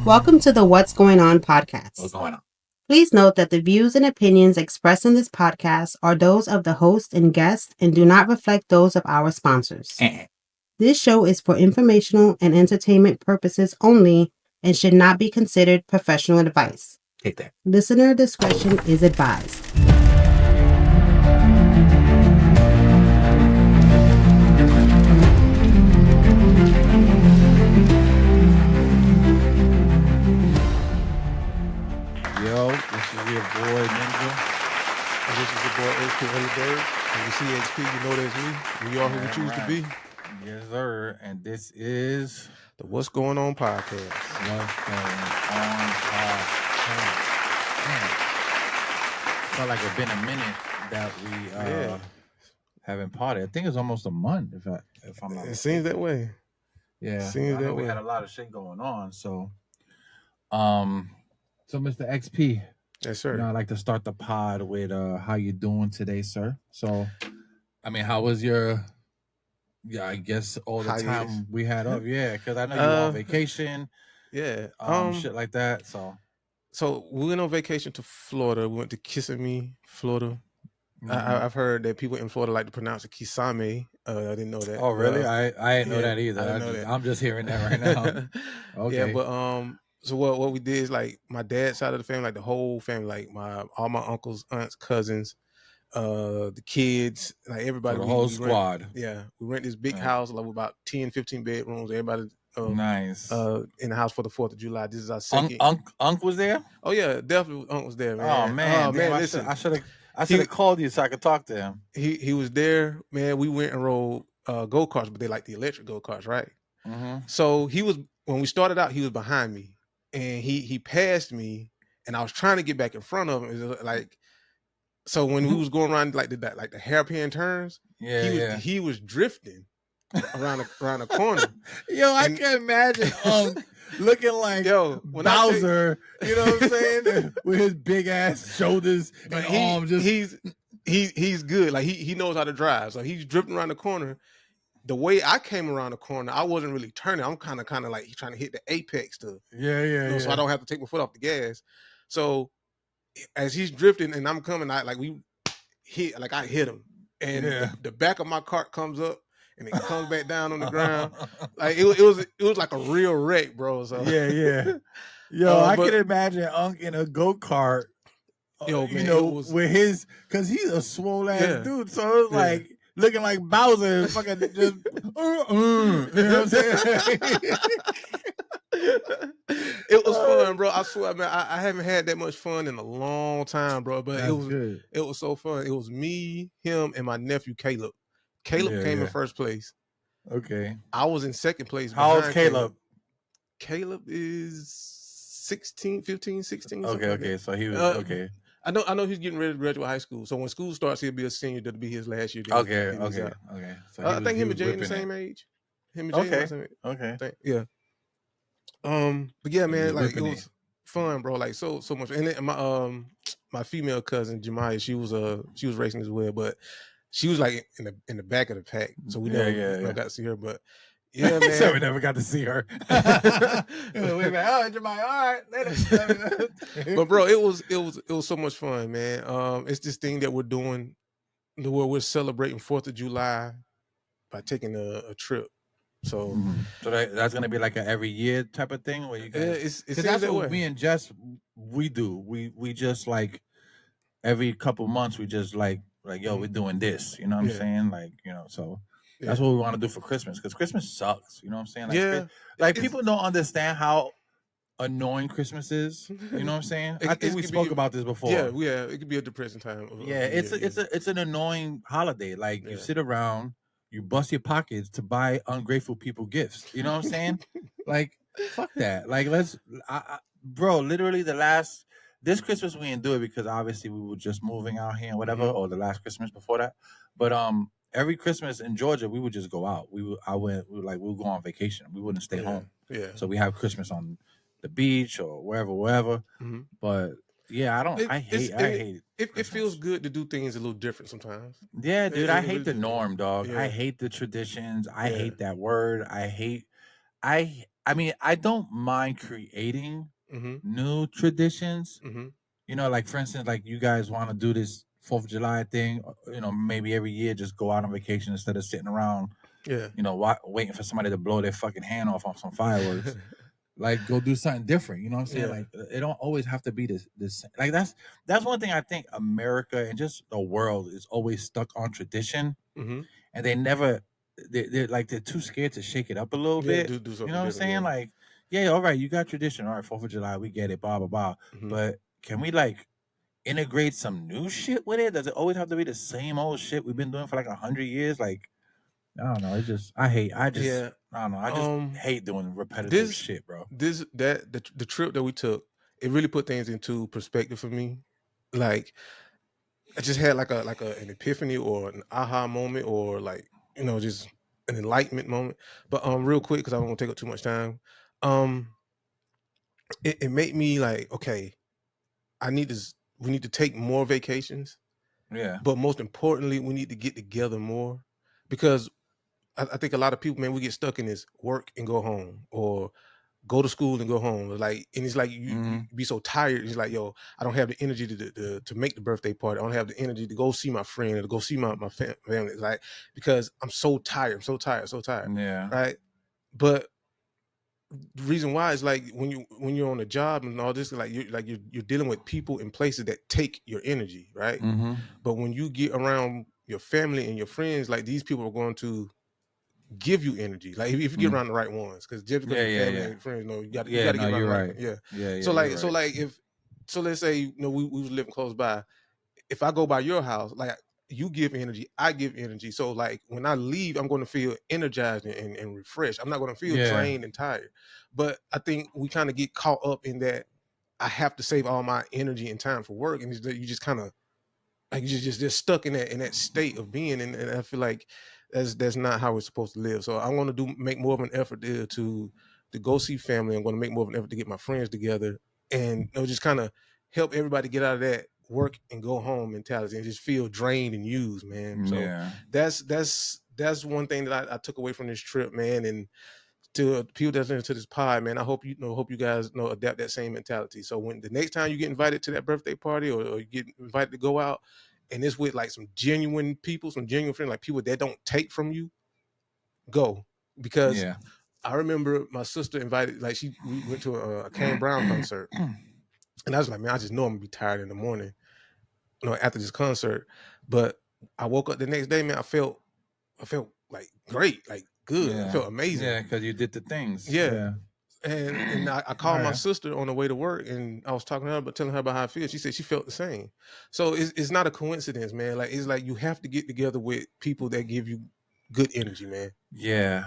Welcome to the What's Going On podcast. What's going on? Please note that the views and opinions expressed in this podcast are those of the host and guest and do not reflect those of our sponsors. This show is for informational and entertainment purposes only and should not be considered professional advice. Take that. Listener discretion is advised. Yo, this is your boy Ninja. And this is your boy HP Early Bird. When you see XP, you know that's me. We are who we choose to be. Yes, sir. And this is The What's Going On podcast. What's Going On podcast. Felt like it's been a minute that we haven't potted. I think it's almost a month. If I'm not It mistaken. seems that way. Yeah, seems I know that we way. had a lot of shit going on. So Mr. XP. Yes, sir. You know, I like to start the pod with how you doing today, sir. So, I mean, how was your? Yeah, I guess all the Hiatus. time we had off. Yeah, because I know you were on vacation, Yeah. shit like that. So we went on vacation to Florida. We went to Kissimmee, Florida. Mhm. I've heard that people in Florida like to pronounce it Kisame. I didn't know that. Oh, really? I didn't know yeah, that either. I didn't know that. I'm just hearing that right now. Okay. Yeah, but so what we did is like my dad's side of the family, like the whole family, like all my uncles, aunts, cousins, the kids, like everybody. So the whole we squad. we rent this big Right. house, like with about 10, 15 bedrooms. Everybody Nice. in the house for the 4th of July. This is our second. Unc was there? Oh yeah, definitely Unc was there, man. Oh man, damn, listen, I should have called you so I could talk to him. he was there, man. We went and rode go-karts, but they like the electric go-karts, right? Mm-hmm. So when we started out, he was behind me, and he passed me, and I was trying to get back in front of him. It was like, so when we was going around like the hairpin turns, he was drifting around the corner. Yo, I can imagine looking like when Bowser, you know what I'm saying, with his big ass shoulders and arms. He's good. Like he knows how to drive, so he's drifting around the corner. The way I came around the corner, I wasn't really turning. I'm kind of like trying to hit the apex to, so I don't have to take my foot off the gas. So as he's drifting and I'm coming, I hit him, and the back of my cart comes up and it comes back down on the ground. Like it was like a real wreck, bro. So Yo, I can imagine Unc in a go-kart. Yo, man, with his, because he's a swole ass dude, so it was like looking like Bowser, fucking just, you know what I'm saying? It was fun, bro. I swear, man, I haven't had that much fun in a long time, bro. But it was so fun. It was me, him, and my nephew Caleb. Caleb came in first place. Okay. I was in second place. How old's Caleb? Caleb is 16, 15, 16. Okay. So he was okay. I know he's getting ready to graduate high school. So when school starts, he'll be a senior. That'll be his last year. Okay. So I think him and Jay the same age. Him and Jay the same age. Okay. Yeah. But yeah, man, like it was fun, bro. Like so much. And then my female cousin Jemiah, she was racing as well, but she was like in the back of the pack, so we never got to see her. But yeah, man, so we never got to see her. We went, oh, Jemiah, all right, later. But bro, it was so much fun, man. It's this thing that we're doing, where we're celebrating 4th of July by taking a trip. So, so that's gonna be like an every year type of thing where you guys. It's that's that what way. Me and Jess we do. We just like every couple months we just like yo, we're doing this. You know what I'm saying? Like, you know, so that's what we want to do for Christmas, because Christmas sucks. You know what I'm saying? Like, people don't understand how annoying Christmas is. You know what I'm saying? I think we spoke about this before. Yeah, it could be a depressing time. It's an annoying holiday. Like you sit around, you bust your pockets to buy ungrateful people gifts. You know what I'm saying? Like, fuck that. Like, bro, literally this Christmas we didn't do it because obviously we were just moving out here and whatever, or the last Christmas before that. But every Christmas in Georgia we would just go out. We would go on vacation. We wouldn't stay home. Yeah. So we have Christmas on the beach or wherever. But yeah, I hate it. It feels good to do things a little different sometimes. Yeah, dude, I hate the norm, dog. I hate the traditions. I hate that word. I I mean, I don't mind creating new traditions. You know, like for instance, like you guys want to do this 4th of July thing. You know, maybe every year just go out on vacation instead of sitting around. Yeah. You know, waiting for somebody to blow their fucking hand off on some fireworks. Like, go do something different. You know what I'm saying? Yeah. Like, it don't always have to be this. Like, that's one thing I think America and just the world is always stuck on tradition, and they never. They're too scared to shake it up a little bit. Do something. You know what I'm saying? Like, yeah, all right, you got tradition. All right, 4th of July, we get it. Blah blah blah. But can we like integrate some new shit with it? Does it always have to be the same old shit we've been doing for like 100 years? Like, I don't know. It's just I don't know. I just hate doing repetitive shit, bro. The trip that we took, it really put things into perspective for me. Like, I just had like an epiphany or an aha moment, or like, you know, just an enlightenment moment. But real quick, because I don't want to take up too much time. It made me like, okay, we need to take more vacations. Yeah. But most importantly, we need to get together more, because I think a lot of people, man, we get stuck in this work and go home, or go to school and go home. Like, and it's like you be so tired. It's like, yo, I don't have the energy to make the birthday party. I don't have the energy to go see my friend or to go see my family. It's like, because I'm so tired. I'm so tired. Yeah. Right. But the reason why is like when you're on a job and all this, like you're dealing with people and places that take your energy, right? But when you get around your family and your friends, like, these people are going to give you energy. Like, if you get around the right ones, because just because your family and friends, you got to get around the right ones. Yeah. So like so let's say, you know, we was living close by. If I go by your house, like, you give energy, I give energy. So like when I leave, I'm going to feel energized and refreshed. I'm not going to feel drained and tired. But I think we kind of get caught up in that I have to save all my energy and time for work, and you just kind of like you're just stuck in that state of being, and I feel like that's not how we're supposed to live. So I'm going to make more of an effort there to go see family. I'm going to make more of an effort to get my friends together, and, you know, just kind of help everybody get out of that work and go home mentality and just feel drained and used, man. So that's one thing that I took away from this trip, man. And to people that's listening to this pod, man, I hope you guys adapt that same mentality. So when the next time you get invited to that birthday party, or you get invited to go out, and it's with like some genuine people, some genuine friends, like people that don't take from you, go. Because I remember my sister invited, like, we went to a Kane Brown concert, and I was like, man, I just know I'm gonna be tired in the morning, you know, after this concert. But I woke up the next day, man, I felt like great, like good. I felt amazing. Yeah, because you did the things. Yeah. And I called my sister on the way to work, and I was talking to her, but telling her about how I feel. She said she felt the same. So it's not a coincidence, man. Like, it's like you have to get together with people that give you good energy, man. Yeah,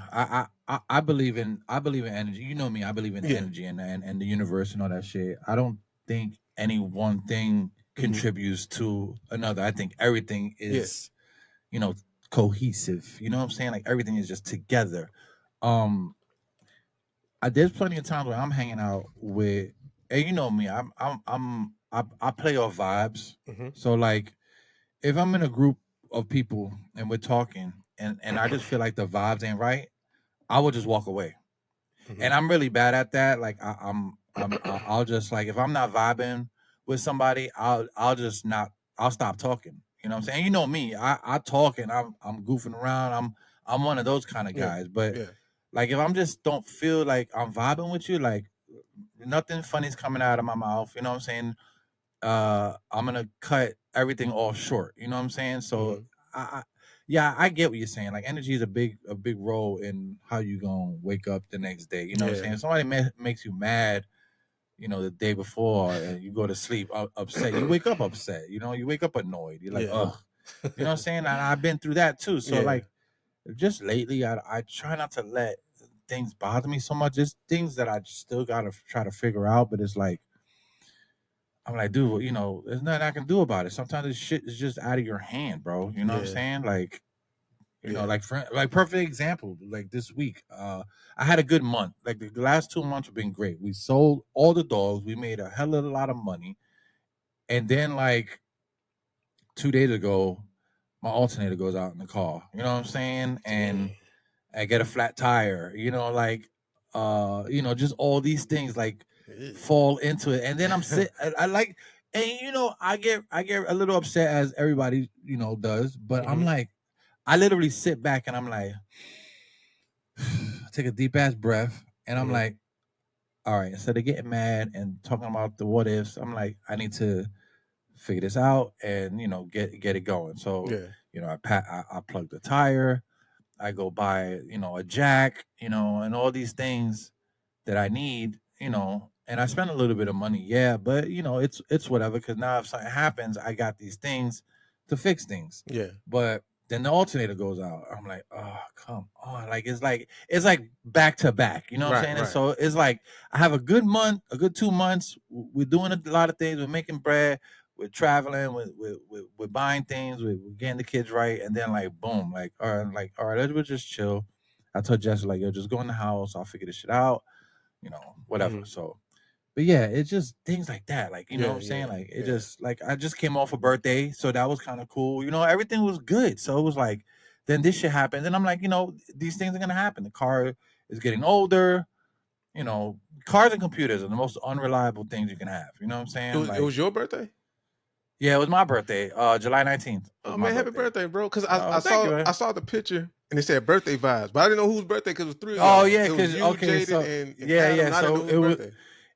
I believe in energy. You know me, I believe in energy and the universe and all that shit. I don't think any one thing contributes to another. I think everything is, you know, cohesive. You know what I'm saying? Like, everything is just together. There's plenty of times where I'm hanging out with, and you know me, I play off vibes. So like, if I'm in a group of people and we're talking, and I just feel like the vibes ain't right, I will just walk away. And I'm really bad at that. Like, I'll just, like, if I'm not vibing with somebody, I'll just not, I'll stop talking. You know what I'm saying? You know me, I talk and I'm goofing around. I'm one of those kind of guys. But like, if I'm just don't feel like I'm vibing with you, like, nothing funny's coming out of my mouth. You know what I'm saying? I'm gonna cut everything off short. You know what I'm saying? So I get what you're saying. Like, energy is a big role in how you gonna wake up the next day. You know what I'm saying? If somebody makes you mad, you know, the day before, and you go to sleep upset, you wake up upset. You know, you wake up annoyed. You're like, ugh. You know what I'm saying? And I've been through that too. So like, just lately, I try not to let things bother me so much. It's things that I still gotta try to figure out, but it's like, I'm like, dude, you know, there's nothing I can do about it. Sometimes this shit is just out of your hand, bro. You know what I'm saying? Like, you know, like perfect example, like this week, I had a good month. Like, the last 2 months have been great. We sold all the dogs. We made a hell of a lot of money. And then, like, 2 days ago, my alternator goes out in the car. You know what I'm saying? And I get a flat tire. You know, like, you know, just all these things like fall into it. And then I'm I like, and you know, I get a little upset as everybody, you know, does, but I'm like, I literally sit back and I'm like, take a deep ass breath, and I'm like, all right, instead of getting mad and talking about the what ifs, I'm like, I need to figure this out and, you know, get it going. So, you know, I plug the tire, I go buy, you know, a jack, you know, and all these things that I need, you know, and I spend a little bit of money, yeah, but you know, it's whatever, because now if something happens, I got these things to fix things. Yeah. But then the alternator goes out. I'm like, oh, come on. Like it's like back to back. You know what I'm saying? And so it's like I have a good month, a good 2 months. We're doing a lot of things. We're making bread. We're traveling. We're buying things. We're getting the kids right. And then like boom, like all right, let's just chill. I told Jess like, yo, just go in the house. I'll figure this shit out. You know, whatever. So, but yeah, it's just things like that. Like, you know what I'm saying? Like, it just, like, I just came off a birthday. So that was kind of cool. You know, everything was good. So it was like, then this shit happened. And I'm like, you know, these things are going to happen. The car is getting older. You know, cars and computers are the most unreliable things you can have. You know what I'm saying? It was your birthday? Yeah, it was my birthday, July 19th. Oh man, happy birthday, bro! Because I saw the picture and it said birthday vibes, but I didn't know whose birthday because it was 3 of y'all. Oh yeah, because Jaden, so and yeah, so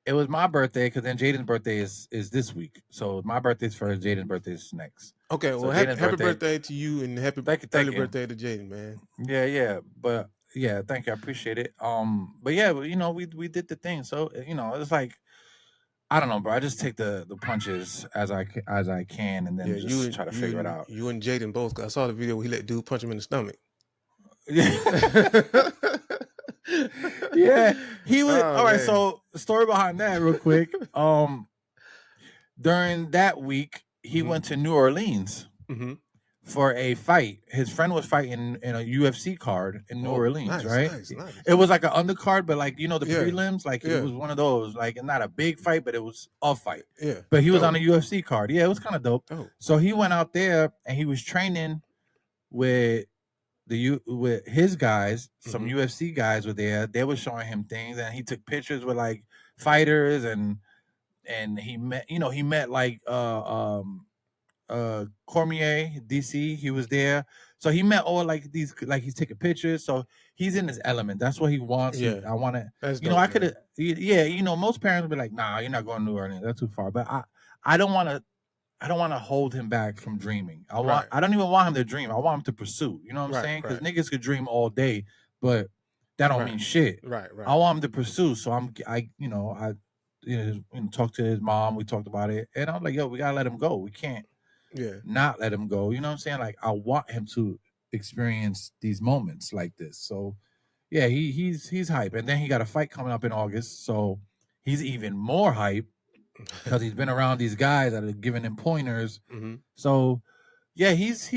it was my birthday because then Jaden's birthday is this week. So my birthday's first, Jaden's birthday's next. Okay, well, so happy birthday to you and happy early birthday to Jaden, man. Yeah, but yeah, thank you, I appreciate it. But yeah, you know, we did the thing, so you know, it's like, I don't know, bro. I just take the punches as I can, and then just try to figure it out. You and Jaden both. Cause I saw the video where he let dude punch him in the stomach. Yeah, he was all right. So the story behind that, real quick. During that week, he went to New Orleans for a fight. His friend was fighting in a UFC card in New Orleans, right? Nice. It was like an undercard, but like, you know, the prelims, like it was one of those, like not a big fight, but it was a fight. Yeah. But he was on a UFC card. Yeah, it was kind of dope. So he went out there and he was training with with his guys. Some UFC guys were there. They were showing him things, and he took pictures with like fighters, and he met like Cormier, DC. He was there, so he met all like these, like he's taking pictures. So he's in his element. That's what he wants. Yeah, I want to. You know, I could have. Yeah, you know, most parents would be like, "Nah, you're not going to New Orleans. That's too far." But I don't want to. I don't want to hold him back from dreaming. I don't even want him to dream. I want him to pursue. You know what I'm saying? Because niggas could dream all day, but that don't mean shit. Right. I want him to pursue. So I talked to his mom. We talked about it, and I'm like, yo, we gotta let him go. We can't not let him go. You know what I'm saying? Like, I want him to experience these moments like this. So yeah, he's hype. And then he got a fight coming up in August, so he's even more hype because he's been around these guys that are giving him pointers. So yeah, he's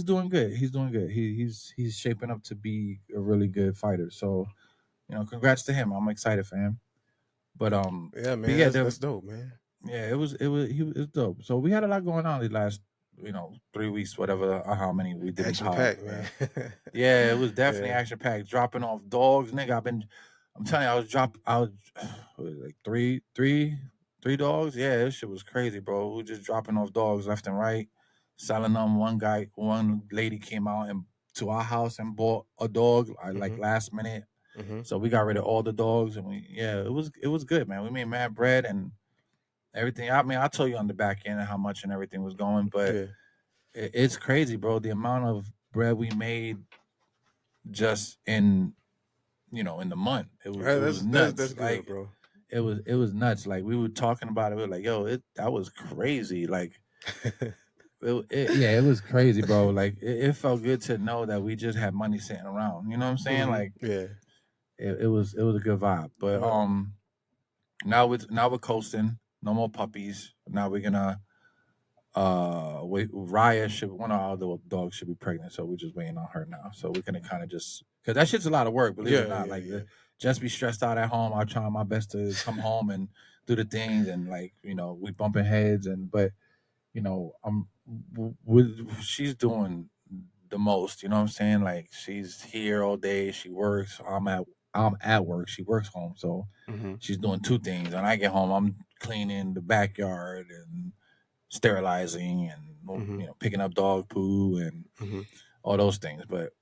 doing good. He's doing good. He's shaping up to be a really good fighter. So, you know, congrats to him. I'm excited for him. But yeah, man, that's dope, man. Yeah, it was dope. So we had a lot going on these last, 3 weeks, whatever, or how many we did. Action packed, man. Yeah, it was definitely action packed. Dropping off dogs, nigga. I'm telling you, I was like three dogs. Yeah, this shit was crazy, bro. We were just dropping off dogs left and right, selling them. One lady came out and to our house and bought a dog like last minute. So we got rid of all the dogs, and it was good, man. We made mad bread and everything. I mean, I'll tell you on the back end how much and everything was going, but it's crazy, bro. The amount of bread we made just in the month. It was nuts. That's good, like, bro. It was nuts. Like, we were talking about it. We were like, yo, that was crazy. Like, it was crazy, bro. Like, it felt good to know that we just had money sitting around. You know what I'm saying? Like, it was a good vibe. But now we're coasting. No more puppies. Now we're gonna wait. Raya one of our other dogs should be pregnant, so we're just waiting on her now. So we're gonna kind of just, because that shit's a lot of work, believe it or not. Just be stressed out at home. I'm trying my best to come home and do the things, and we bumping heads, but she's doing the most. You know what I'm saying? Like, she's here all day. She works. I'm at I'm at work, she works home, so she's doing two things. When I get home, I'm cleaning the backyard and sterilizing and picking up dog poo and all those things. But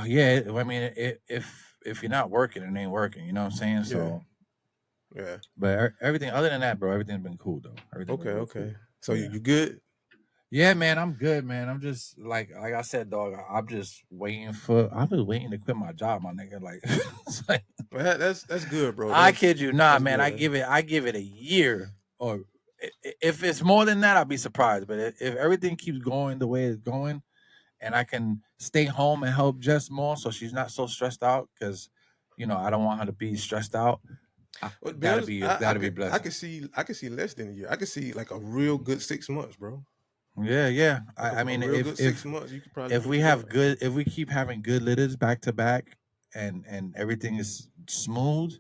yeah, I mean, if you're not working, it ain't working. You know what I'm saying? So yeah. But everything other than that, bro, everything's been cool though. Okay. Cool. So you good? Yeah, man, I'm good, man. I'm just like I said, dog. I'm just waiting to quit my job, my nigga. Like, it's like that's good, bro. I kid you not, man. Good. I give it a year, or if it's more than that, I'll be surprised. But if everything keeps going the way it's going, and I can stay home and help Jess more, so she's not so stressed out, because I don't want her to be stressed out. That'd be blessed. I could see less than a year. I could see like a real good 6 months, bro. Yeah. I mean, if 6 months, you could probably if we keep having good litters back to back, and everything is smooth,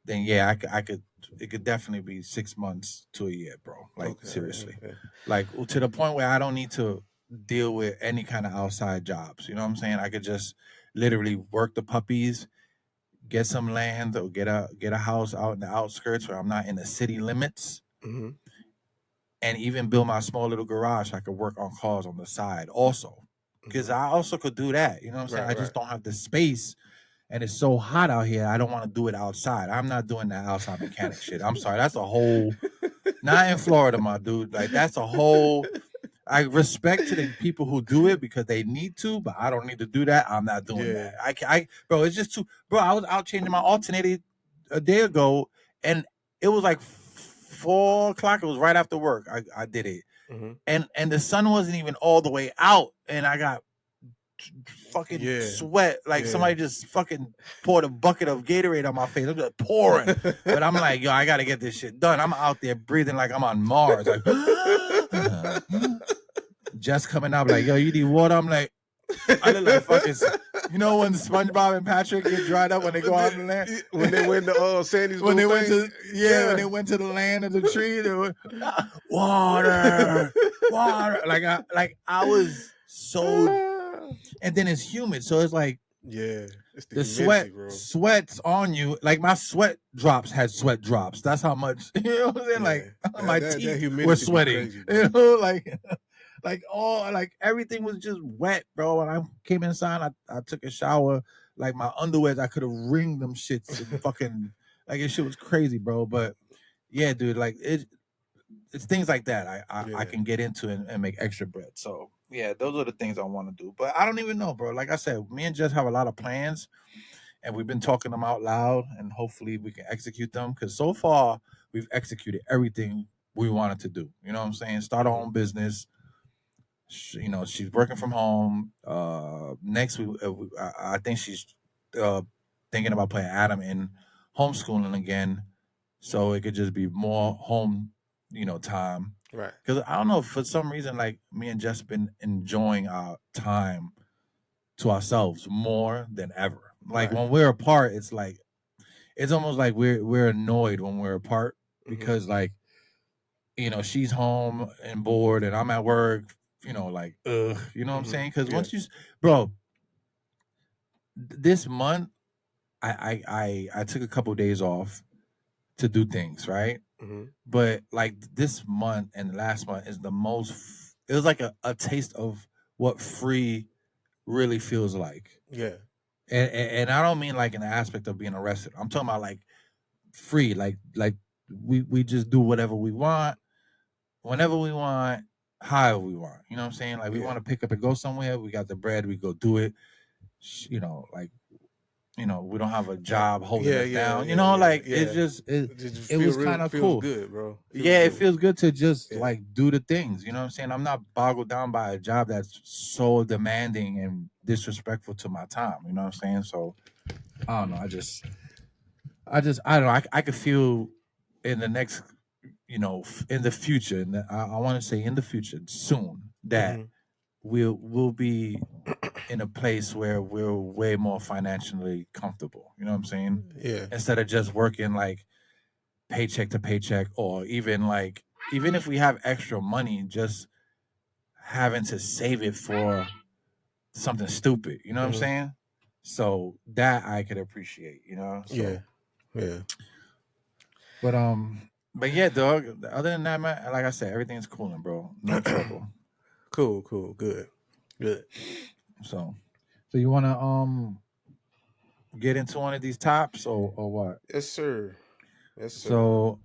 then yeah, it could definitely be 6 months to a year, bro. Like seriously, like to the point where I don't need to deal with any kind of outside jobs. You know what I'm saying? I could just literally work the puppies, get some land, or get a house out in the outskirts where I'm not in the city limits, and even build my small little garage. I could work on cars on the side also, because I also could do that. You know what I'm saying? I just don't have the space, and it's so hot out here. I don't want to do it outside. I'm not doing that outside mechanic shit. I'm sorry. That's a whole, not in Florida, my dude. Like that's a whole. I respect to the people who do it because they need to, but I don't need to do that. I'm not doing that. Bro, it's just too. Bro, I was out changing my alternator a day ago, and it was like 4 o'clock. It was right after work. I did it, and the sun wasn't even all the way out, and I got fucking sweat. Like somebody just fucking poured a bucket of Gatorade on my face. I'm just pouring, but I'm like, yo, I gotta get this shit done. I'm out there breathing like I'm on Mars. Like, just coming out like, yo, you need water? I'm like, I look like fucking, when SpongeBob and Patrick get dried up when they go out in the land, when they went to Sandy's, when they went to when they went to the land of the tree, they were water. Like I was so, and then it's humid, so it's like it's the sweats on you. Like my sweat drops had sweat drops. That's how much, you know what I'm saying? Like my teeth were sweating. Crazy, like everything was just wet, bro. When I came inside, I took a shower. Like my underwears, I could have wringed them shits and fucking like this shit was crazy, bro. But yeah, dude, like it's things like that I can get into and make extra bread. So yeah, those are the things I want to do. But I don't even know, bro. Like I said, me and Jess have a lot of plans, and we've been talking them out loud, and hopefully we can execute them. Because so far we've executed everything we wanted to do. You know what I'm saying? Start our own business. She's working from home. Next week, I think she's thinking about putting Adam in homeschooling again, so it could just be more home, time. Right. Because I don't know, for some reason, like me and Jess been enjoying our time to ourselves more than ever. Like when we're apart, it's like it's almost like we're annoyed when we're apart because like she's home and bored and I'm at work. Like, you know what I'm saying? Because once bro, this month, I took a couple of days off to do things, right? But like this month and last month is the most, it was like a taste of what free really feels like. Yeah. And I don't mean like in the aspect of being arrested. I'm talking about like free, like we just do whatever we want, whenever we want, however we want. You know what I'm saying? Like we want to pick up and go somewhere. We got the bread. We go do it. Like, we don't have a job holding us down. It was kind of cool. Good, bro. It feels good to just like do the things. You know what I'm saying? I'm not boggled down by a job that's so demanding and disrespectful to my time. You know what I'm saying? So I don't know. I don't know. I could feel in the next, in the future, and I want to say in the future soon that we'll be in a place where we're way more financially comfortable. You know what I'm saying? Yeah. Instead of just working like paycheck to paycheck, or even if we have extra money, just having to save it for something stupid. You know what I'm saying? So that I could appreciate, So, yeah. But yeah, dog. Other than that, man, like I said, everything's cooling, bro. No trouble. Cool, good. So you wanna get into one of these tops or what? Yes, sir. So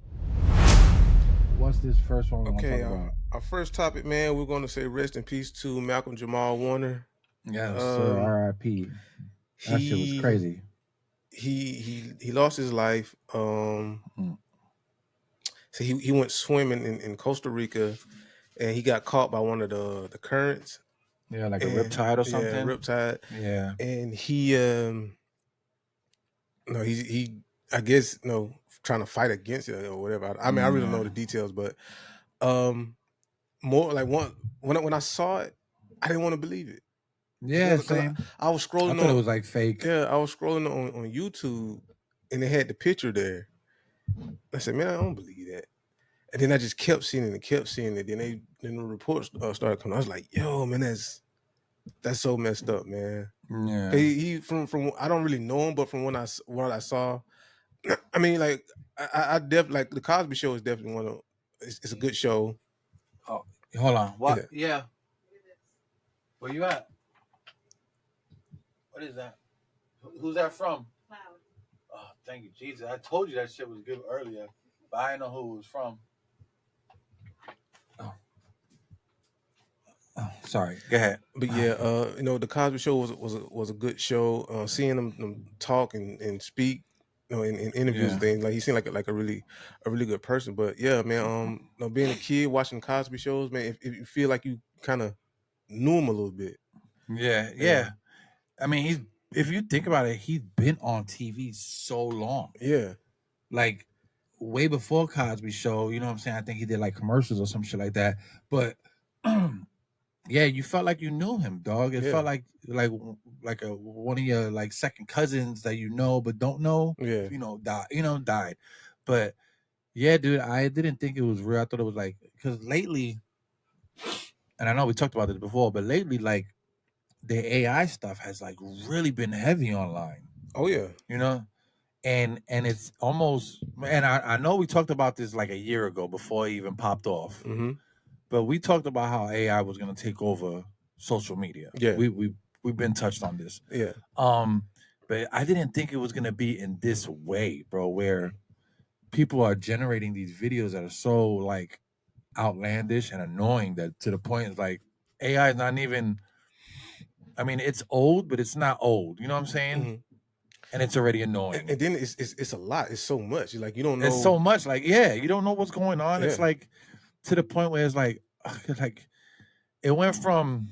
what's this first one we want to talk about? Our first topic, man, we're going to say rest in peace to Malcolm Jamal Warner. Yes, sir. R.I.P. That shit was crazy. He lost his life. So he went swimming in Costa Rica, and he got caught by one of the currents. Yeah, like a riptide or something. Yeah, riptide. Yeah. And he I guess trying to fight against it or whatever. I mean, I really don't know the details, but more like when I saw it, I didn't want to believe it. Yeah, same. I was scrolling. I thought it was like fake. Yeah, I was scrolling on YouTube, and they had the picture there. I said, man, I don't believe that. And then I just kept seeing it and kept seeing it. Then the reports started coming. I was like, yo, man, that's so messed up, man. Yeah. He from I don't really know him, but from what I saw, I mean, like I definitely like the Cosby Show is definitely it's a good show. Oh, hold on. What? Yeah. Where you at? What is that? Who's that from? Cloud. Oh, thank you, Jesus. I told you that shit was good earlier, but I didn't know who it was from. Oh, sorry. Go ahead. But yeah, the Cosby Show was a good show. Seeing them talk and speak, in interviews and things, like he seemed like a really good person. But yeah, man, being a kid watching Cosby shows, man, if you feel like you kind of knew him a little bit. Yeah. I mean, if you think about it, he's been on TV so long. Yeah. Like way before Cosby Show, you know what I'm saying? I think he did like commercials or some shit like that. But yeah, you felt like you knew him, dog. It felt like one of your like second cousins that but don't know. Yeah. Died. But yeah, dude, I didn't think it was real. I thought it was like because lately, and I know we talked about this before, but lately, like the AI stuff has like really been heavy online. Oh yeah. And it's almost, and I know we talked about this like a year ago before it even popped off. Mm-hmm. But we talked about how AI was going to take over social media. Yeah. We've been touched on this. Yeah. But I didn't think it was going to be in this way, bro, where people are generating these videos that are so like outlandish and annoying that to the point it's like AI is not even, I mean, it's old, but it's not old. You know what I'm saying? Mm-hmm. And it's already annoying. And then it's a lot. It's so much. Like you don't know. It's so much. Like, yeah, you don't know what's going on. Yeah. It's like to the point where it's like it went from,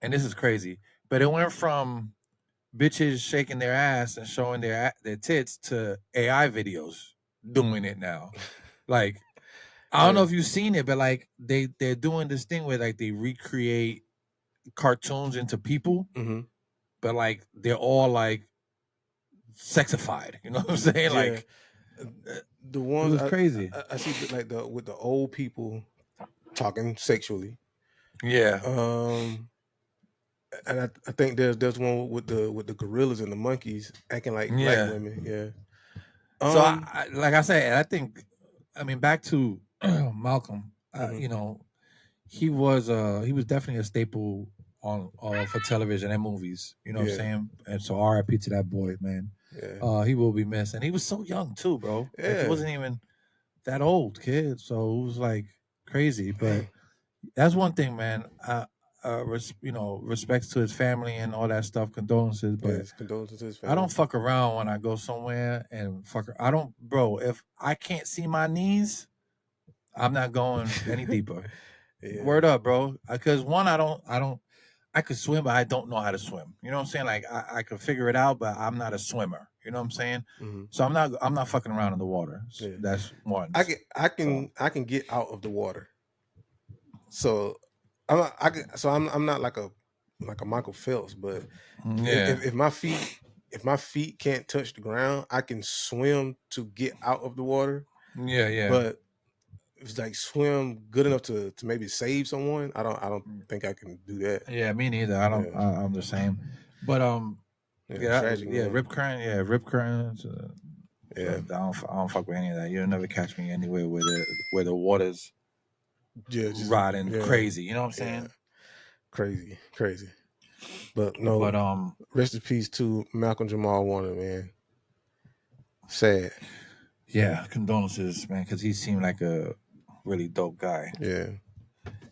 and this is crazy, but it went from bitches shaking their ass and showing their tits to AI videos doing it now. Like, I don't know if you've seen it, but like they're doing this thing where like they recreate cartoons into people, but like they're all like sexified. You know what I'm saying? Yeah. Like the ones it was crazy. I see like with the old people talking sexually. Yeah. And I think there's one with the gorillas and the monkeys acting like black women. Yeah. So I, like I said, I think, I mean, back to Malcolm. He was definitely a staple on for television and movies. You know what I'm saying? And so R.I.P. to that boy, man. Yeah. He will be missed, and he was so young too, bro. Yeah. Like, he wasn't even that old, kid. So it was like crazy, but that's one thing, man. Respects to his family and all that stuff, condolences. But condolences to his family. I don't fuck around when I go somewhere and I don't, bro. If I can't see my knees, I'm not going any deeper. Yeah. Word up, bro. Because one, I could swim, but I don't know how to swim. You know what I'm saying? Like I could figure it out, but I'm not a swimmer. You know what I'm saying? Mm-hmm. So I'm not fucking around in the water. Yeah. That's one. I can get out of the water. So I'm not like a Michael Phelps, but if my feet can't touch the ground, I can swim to get out of the water. Yeah. But if it's like swim good enough to maybe save someone, I don't think I can do that. Yeah, me neither. I'm the same. But tragic. Rip Current. Rip Current. Yeah, I don't fuck with any of that. You'll never catch me anywhere where the water's just riding crazy. You know what I'm saying? Crazy. But no. But rest in peace to Malcolm Jamal Warner, man. Sad. Yeah, condolences, man, because he seemed like a really dope guy. Yeah.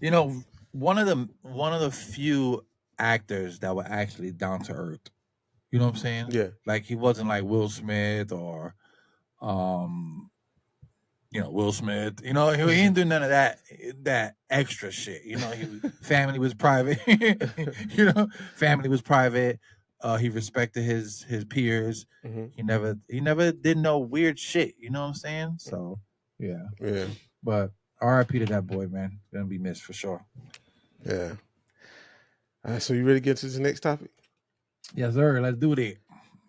You know, one of the few actors that were actually down to earth. You know what I'm saying? Yeah. Like he wasn't like Will Smith or Will Smith. You know, he didn't do none of that extra shit. You know, family was private. Family was private. He respected his peers. Mm-hmm. He never did no weird shit. You know what I'm saying? So yeah. But R.I.P. to that boy, man. Gonna be missed for sure. Yeah. All right, so you ready to get to the next topic? Yes, sir. Let's do it.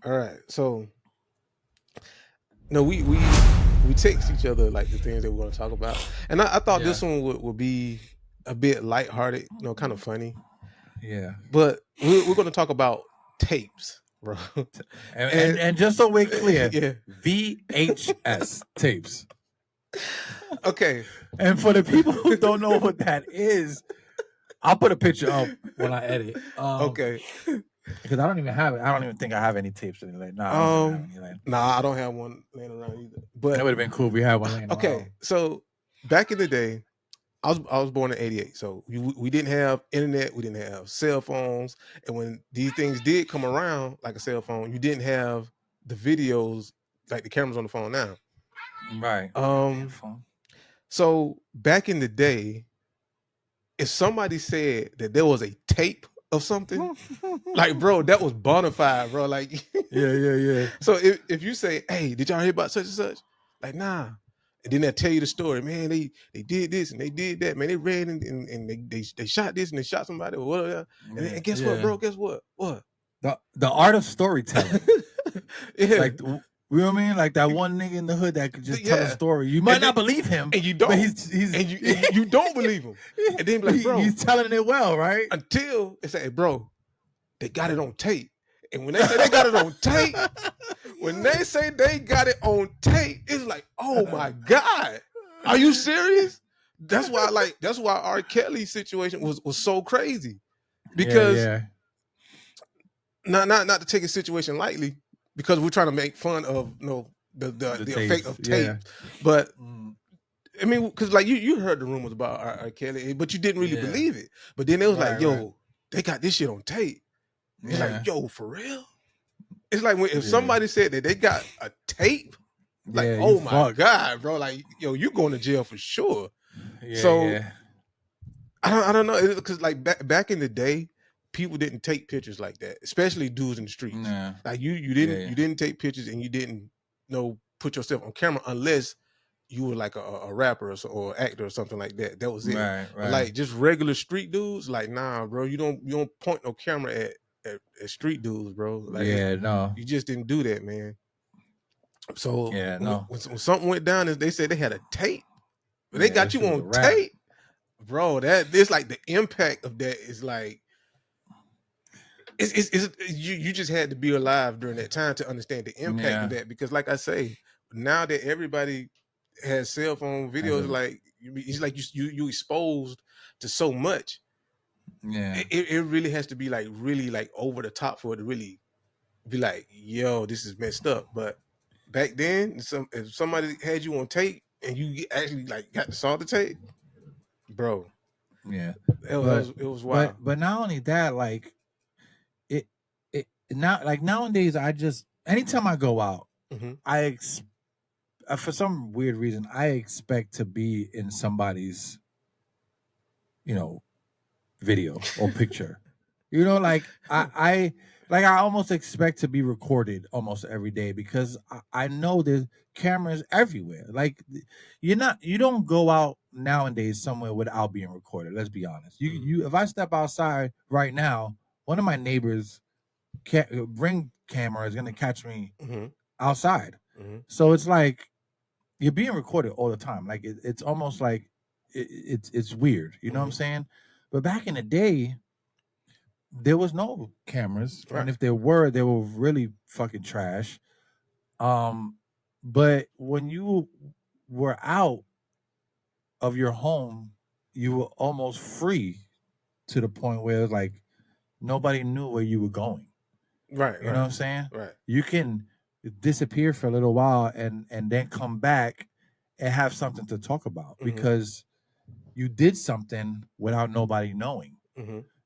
All right. So no, we text each other like the things that we're going to talk about, and I thought this one would be a bit lighthearted, kind of funny. Yeah. But we're going to talk about tapes, bro. And just so we're clear, VHS tapes. Okay. And for the people who don't know what that is, I'll put a picture up when I edit. Okay. Because I don't even have it. I don't even think I have any tapes. Like, nah, I don't have one laying around either. But that would have been cool if we had one laying around. Okay, so back in the day, I was born in '88, so we didn't have internet, we didn't have cell phones, and when these things did come around, like a cell phone, you didn't have the videos like the cameras on the phone now. Right. So back in the day, if somebody said that there was a tape of something, like, bro, that was bona fide, bro. Like, yeah. So if you say, hey, did y'all hear about such and such? Like, nah. And then they'll tell you the story, man. They did this and they did that, man. They read and they shot this and they shot somebody or whatever. And guess what, bro? Guess what? What? The art of storytelling. Yeah. Like, you know what I mean? Like that one nigga in the hood that could just tell a story. You might not believe him, and you don't. But and you don't believe him. And then be like, bro, he's telling it well, right? Until they say, hey, bro, they got it on tape. And when they say they got it on tape, it's like, oh my God, are you serious? That's why R. Kelly's situation was so crazy, because not to take a situation lightly, because we're trying to make fun of the effect of tape, but I mean, because like you heard the rumors about R. Kelly, but you didn't really believe it. But then it was like, yo, they got this shit on tape. It's like, yo, for real? It's like if somebody said that they got a tape, like, oh my God, bro, like, yo, you going to jail for sure. I don't know, because like back in the day, people didn't take pictures like that, especially dudes in the streets. Like you didn't take pictures, and you didn't put yourself on camera unless you were like a rapper or actor or something like that. That was it. Right. Like just regular street dudes, like, nah, bro, you don't point no camera at street dudes, bro. Like, you just didn't do that, man. So when something went down, they said they had a tape, but they got you on tape, bro. It's like the impact of that is like, you just had to be alive during that time to understand the impact of that. Because like I say, now that everybody has cell phone videos, like it's like you exposed to so much. It really has to be like really like over the top for it to really be like, yo, this is messed up. But back then, if somebody had you on tape and you actually like saw the tape, bro, it was wild. But not only that, like it now, like nowadays, anytime I go out, for some weird reason, I expect to be in somebody's, video or picture. Like I almost expect to be recorded almost every day, because I know there's cameras everywhere. Like you don't go out nowadays somewhere without being recorded. Let's be honest. If I step outside right now, one of my neighbors Ring camera is gonna catch me outside. So it's like you're being recorded all the time. Like it's almost like it's weird. You know what I'm saying? But back in the day, there was no cameras, Right. and if there were, they were really fucking trash. But when you were out of your home, you were almost free to the point where it was like nobody knew where you were going. Right. You know what I'm saying? Right. You can disappear for a little while and then come back and have something to talk about because you did something without nobody knowing.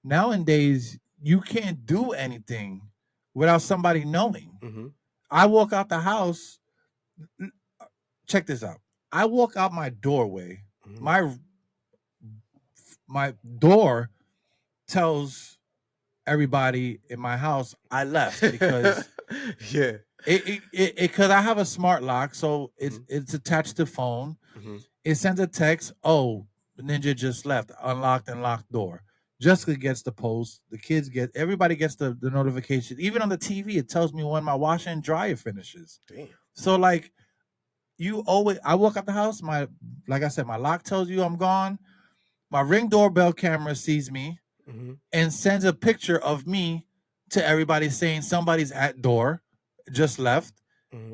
Nowadays, you can't do anything without somebody knowing. I walk out the house. Check this out. I walk out my doorway. My door tells everybody in my house I left because because I have a smart lock, so it's attached to phone. It sends a text. Oh, Ninja just left. Unlocked and locked door. Jessica gets the post. The kids everybody gets the notification. Even on the TV, it tells me when my washer and dryer finishes. Damn. So like, I walk out the house. Like I said, my lock tells you I'm gone. My Ring doorbell camera sees me and sends a picture of me to everybody saying somebody's at door, just left.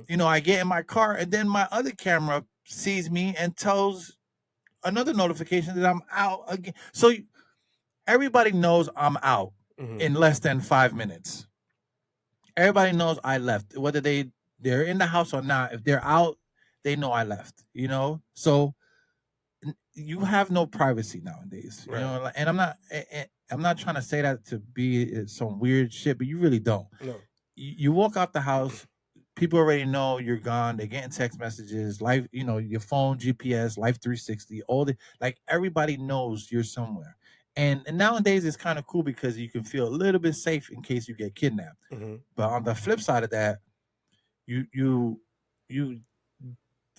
You know, I get in my car and then my other camera sees me and tells another notification that I'm out again. So everybody knows I'm out in less than 5 minutes. Everybody knows I left, whether they're in the house or not. If they're out, they know I left, you know? So you have no privacy nowadays, you know? And I'm not trying to say that to be some weird shit, but you really don't. No. You walk out the house, people already know you're gone. They're getting text messages, live, you know, your phone, GPS, Life 360, like everybody knows you're somewhere. And nowadays it's kind of cool because you can feel a little bit safe in case you get kidnapped. But on the flip side of that, you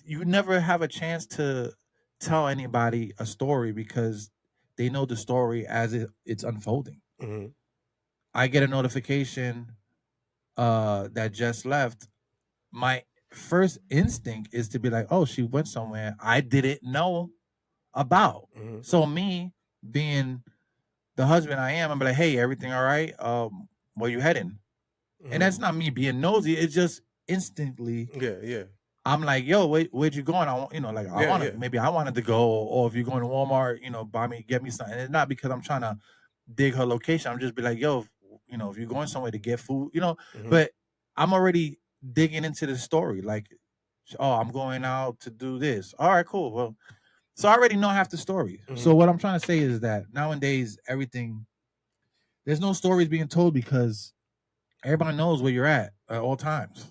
never have a chance to tell anybody a story because they know the story as it's unfolding. I get a notification that just left. My first instinct is to be like, oh, she went somewhere I didn't know about. So me being the husband I am, I'm like, hey, everything all right? Where you heading? And that's not me being nosy. It's just instantly. Yeah. I'm like, yo, where'd you going? Maybe I wanted to go, or if you're going to Walmart, you know, get me something. And it's not because I'm trying to dig her location. I'm just be like, yo, you know, if you're going somewhere to get food, you know, but I'm already digging into the story. Like, oh, I'm going out to do this. All right, cool. Well, so I already know half the story. So what I'm trying to say is that nowadays, there's no stories being told because everybody knows where you're at all times.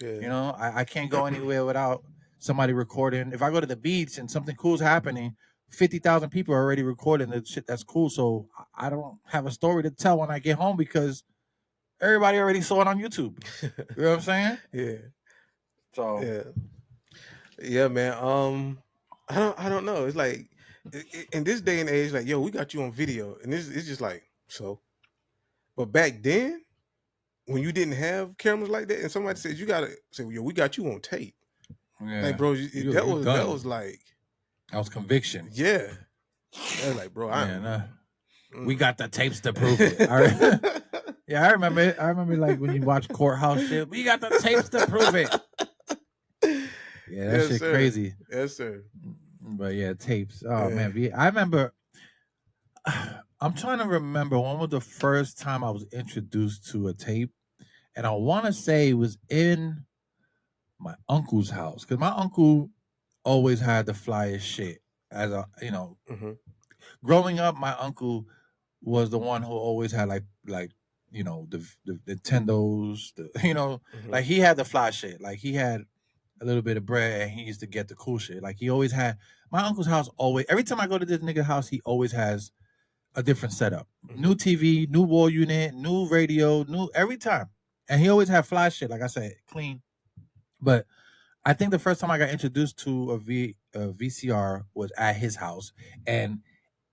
Yeah. You know, I can't go anywhere without somebody recording. If I go to the beach and something cool's happening, 50,000 people are already recording the shit that's cool. So I don't have a story to tell when I get home because everybody already saw it on YouTube. You know what I'm saying? Yeah. So yeah, man. I don't know. It's like in this day and age, like, yo, we got you on video, and it's just like so. But back then, when you didn't have cameras like that, and somebody said you gotta say, yo, we got you on tape. Yeah. Like, bro, that was like that was conviction. Yeah. I was like, bro, we got the tapes to prove it. All right. Yeah, I remember like when you watch Courthouse shit. We got the tapes to prove it. Yeah, that shit crazy. Yes, sir. But yeah, tapes. Oh man, I remember. I'm trying to remember when was the first time I was introduced to a tape, and I want to say it was in my uncle's house because my uncle always had the flyest shit. As a growing up, my uncle was the one who always had like you know the Nintendos, like he had the fly shit. Like he had a little bit of bread and he used to get the cool shit. Like he always had my uncle's house. Always, every time I go to this nigga's house, he always has a different setup. New TV, new wall unit, new radio, new every time. And he always had fly shit, like I said, clean. But I think the first time I got introduced to a VCR was at his house. And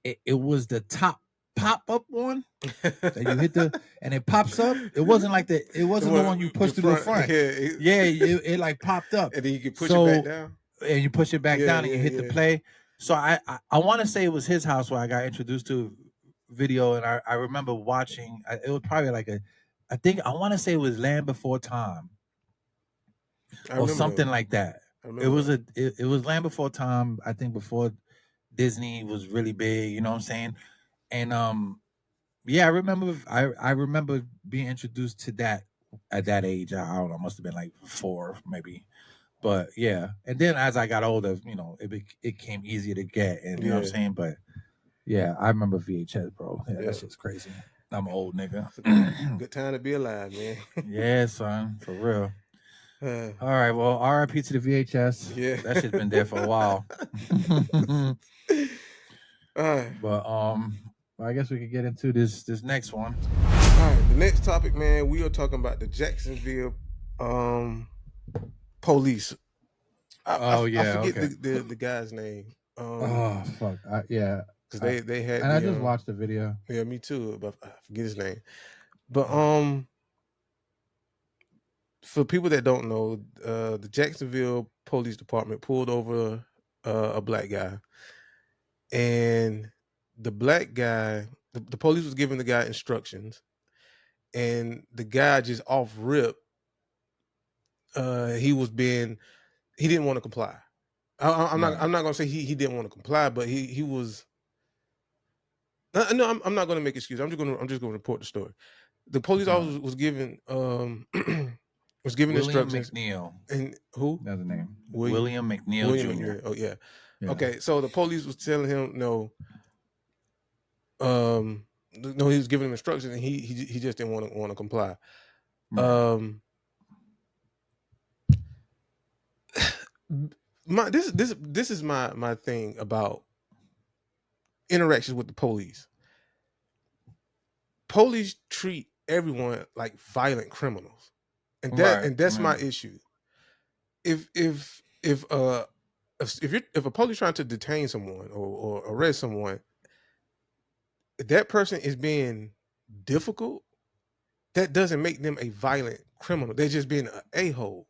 it was the top pop-up one that you hit and it pops up. It wasn't like it wasn't the one you push through the front. It like popped up. And then you can push it back down. And you push it back down and you hit the play. So I want to say it was his house where I got introduced to video, and I remember watching. It was probably like I want to say it was Land Before Time, or something like that. It was it was Land Before Time. I think before Disney was really big. You know what I'm saying? And yeah, I remember being introduced to that at that age. I don't know, must have been like 4 maybe. But yeah, and then as I got older, it came easier to get, and you know what I'm saying. But yeah, I remember VHS, bro. Yeah, that shit's crazy. I'm an old nigga. Good time to be alive, man. Yeah, son, for real. All right, well, RIP to the VHS. Yeah, that shit's been there for a while. But I guess we could get into this next one. All right, the next topic, man. We are talking about the Jacksonville police. I forget the guy's name. Oh fuck, yeah. Because they had. And I just watched the video. Yeah, me too. But I forget his name. But for people that don't know, the Jacksonville Police Department pulled over a black guy, and the black guy, the police was giving the guy instructions, and the guy just off rip, he didn't want to comply. I'm not gonna say he didn't want to comply, but he was. No, I'm not gonna make excuses. I'm just gonna report the story. The police officer was given instructions. McNeil. And who? That's the name. William McNeil Jr. McNeil. Oh yeah. Okay, so the police was telling him no, he was giving him instructions, and he just didn't want to comply. Right. This is my thing about interactions with the police. Police treat everyone like violent criminals, and that's my issue. If a police trying to detain someone or arrest someone, if that person is being difficult, that doesn't make them a violent criminal. They're just being an a-hole,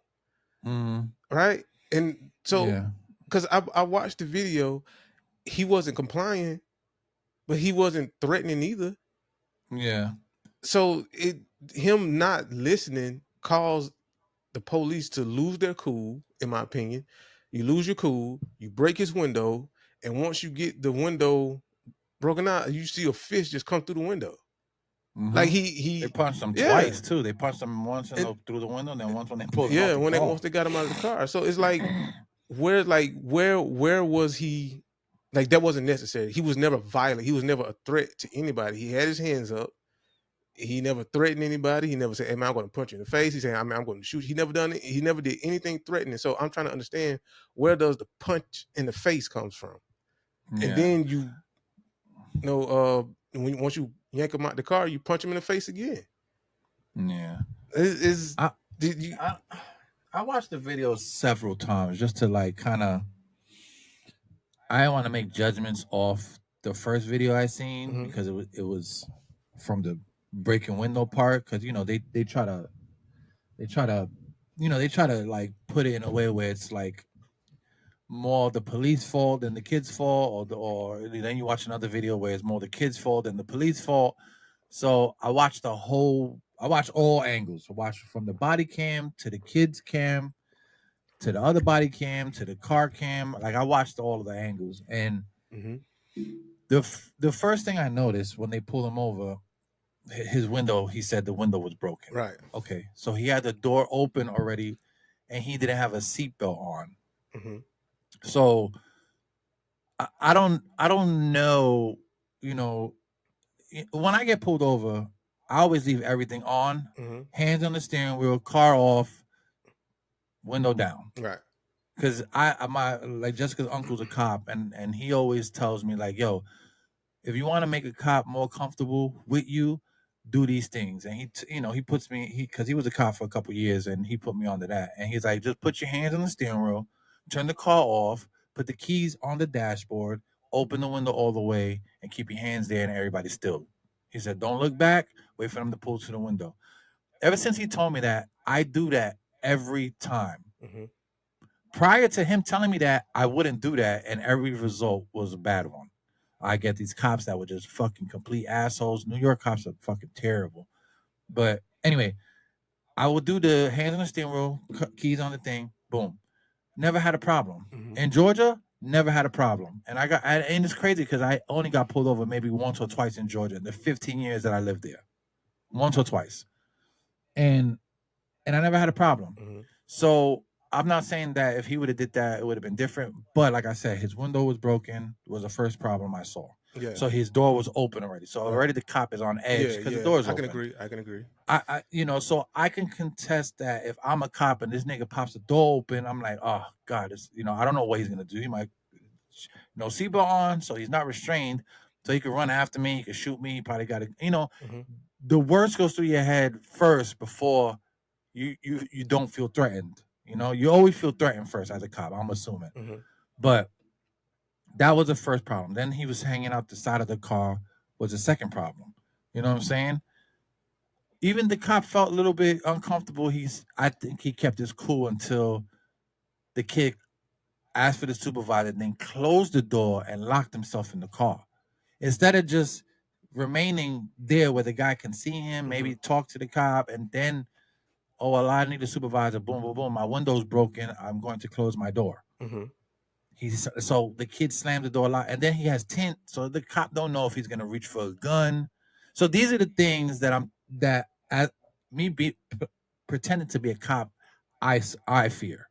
right? And so, because I watched the video, he wasn't complying, but he wasn't threatening either. Yeah. So him not listening caused the police to lose their cool, in my opinion. You lose your cool, you break his window, and once you get the window broken out, you see a fist just come through the window. Mm-hmm. Like they punched him twice too. They punched him once through the window, and then once when they pulled him off the car. Once they got him out of the car. So it's like where was he? Like that wasn't necessary. He was never violent. He was never a threat to anybody. He had his hands up. He never threatened anybody. He never said, "Hey man, I'm going to punch you in the face." He said, "I'm going to shoot you." He never done it. He never did anything threatening. So I'm trying to understand, where does the punch in the face comes from? Yeah. And then once you yank him out the car, you punch him in the face again. Yeah. I watched the video several times just to like kind of. I don't want to make judgments off the first video I seen because it was from the breaking window part, because they try to like put it in a way where it's like more the police fault than the kids fault, or then you watch another video where it's more the kids fault than the police fault. So I watched all angles. I watched from the body cam to the kids cam to the other body cam to the car cam. Like I watched all of the angles, and the first thing I noticed when they pulled him over, his window, he said the window was broken. Right. Okay. So he had the door open already, and he didn't have a seatbelt on. Mm-hmm. So I don't know. When I get pulled over, I always leave everything on, hands on the steering wheel, car off, window down. Right. Because like Jessica's uncle's a cop, and he always tells me like, yo, if you want to make a cop more comfortable with you, do these things. And he puts me, because he was a cop for a couple years, and he put me onto that. And he's like, just put your hands on the steering wheel, turn the car off, put the keys on the dashboard, open the window all the way, and keep your hands there and everybody's still. He said, don't look back, wait for them to pull to the window. Ever since he told me that, I do that every time. Mm-hmm. Prior to him telling me that, I wouldn't do that, and every result was a bad one. I get these cops that were just fucking complete assholes. New York cops are fucking terrible. But anyway, I would do the hands on the steering wheel, keys on the thing, boom. Never had a problem. In Georgia, never had a problem. And and it's crazy because I only got pulled over maybe once or twice in Georgia in the 15 years that I lived there. Once or twice. And I never had a problem. So I'm not saying that if he would have did that, it would have been different. But like I said, his window was broken. Was the first problem I saw. Yeah. So his door was open already. So already the cop is on edge because the door's open. I can agree. I so I can contest that if I'm a cop and this nigga pops the door open, I'm like, oh God, I don't know what he's gonna do. He might no seatbelt on, so he's not restrained. So he could run after me, he could shoot me, he probably got to, the worst goes through your head first before you don't feel threatened. You always feel threatened first as a cop, I'm assuming. But that was the first problem. Then he was hanging out the side of the car was the second problem. You know what I'm saying? Even the cop felt a little bit uncomfortable. I think he kept his cool until the kid asked for the supervisor, then closed the door and locked himself in the car. Instead of just remaining there where the guy can see him, maybe talk to the cop, and then, oh, well, I need a supervisor. Boom, boom, boom. My window's broken. I'm going to close my door. So the kid slams the door a lot, and then he has tint, so the cop don't know if he's gonna reach for a gun. So these are the things that as me pretending to be a cop, I fear.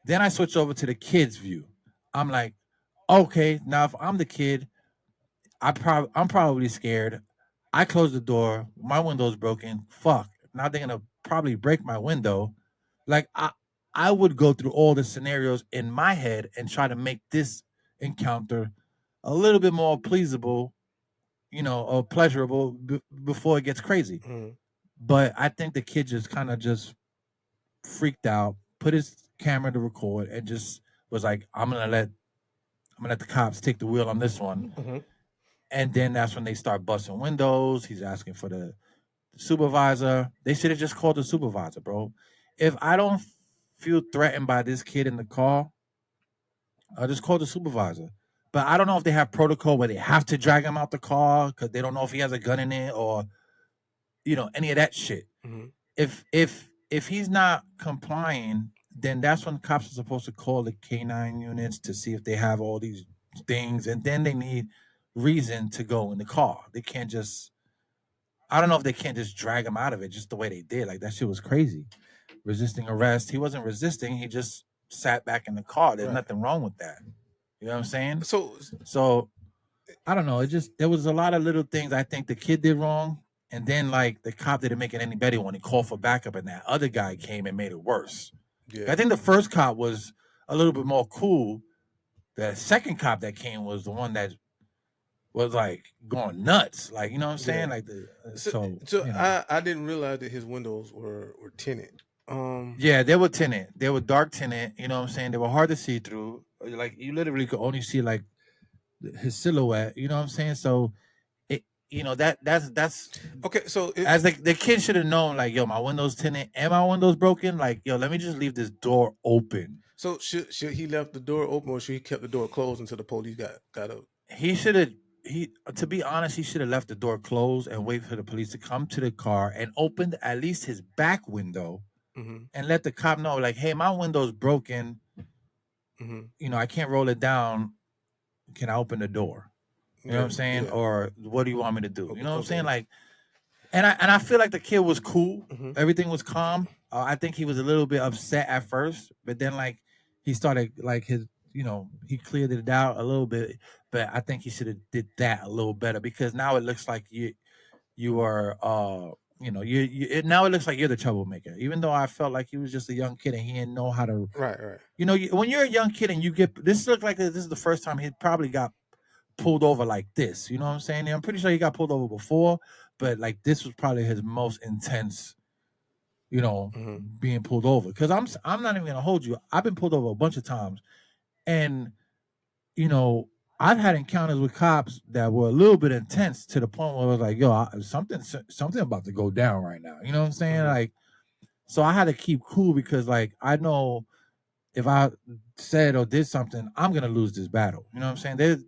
Then I switch over to the kid's view. I'm like, okay, now if I'm the kid, I'm probably scared. I close the door, my window's broken. Fuck, now they're gonna probably break my window. Like I would go through all the scenarios in my head and try to make this encounter a little bit more pleasurable, or pleasurable before it gets crazy. But I think the kid just kind of just freaked out, put his camera to record, and just was like, I'm gonna let the cops take the wheel on this one. And then that's when they start busting windows. He's asking for the supervisor. They should have just called the supervisor, bro. If I don't feel threatened by this kid in the car, I'll just call the supervisor. But I don't know if they have protocol where they have to drag him out the car because they don't know if he has a gun in it or, any of that shit. If he's not complying, then that's when cops are supposed to call the K9 units to see if they have all these things, and then they need reason to go in the car. They can't just, I don't know if they can't just drag him out of it just the way they did. Like, that shit was crazy. Resisting arrest. He wasn't resisting. He just sat back in the car. There's nothing wrong with that. You know what I'm saying? So I don't know. There was a lot of little things I think the kid did wrong. And then, like, the cop didn't make it any better when he called for backup, and that other guy came and made it worse. Yeah. I think the first cop was a little bit more cool. The second cop that came was the one that was like going nuts, like, you know what I'm saying? Like I didn't realize that his windows were tinted. Yeah, they were tinted. They were dark tinted. You know what I'm saying? They were hard to see through. Like, you literally could only see like his silhouette. You know what I'm saying? So that's okay. So as the kid should have known, like, yo, my window's tinted and my window's broken. Like, yo, let me just leave this door open. So should he left the door open, or should he kept the door closed until the police got up? He should have. To be honest, he should have left the door closed and wait for the police to come to the car and opened at least his back window and let the cop know, like, hey, my window's broken. I can't roll it down. Can I open the door? You know what I'm saying? Yeah. Or what do you want me to do? You know what I'm saying? Like, and I feel like the kid was cool. Everything was calm. I think he was a little bit upset at first, but then, like, he started, like, his, he cleared it out a little bit. But I think he should have did that a little better, because now it looks like you are, now it looks like you're the troublemaker. Even though I felt like he was just a young kid and he didn't know how to. Right. When you're a young kid and you get this, looked like this is the first time he probably got pulled over like this. You know what I'm saying? I'm pretty sure he got pulled over before, but like this was probably his most intense, being pulled over. Because I'm not even gonna hold you. I've been pulled over a bunch of times, and I've had encounters with cops that were a little bit intense to the point where I was like, yo, something about to go down right now. You know what I'm saying? Like, so I had to keep cool because, like, I know if I said or did something, I'm gonna lose this battle. You know what I'm saying?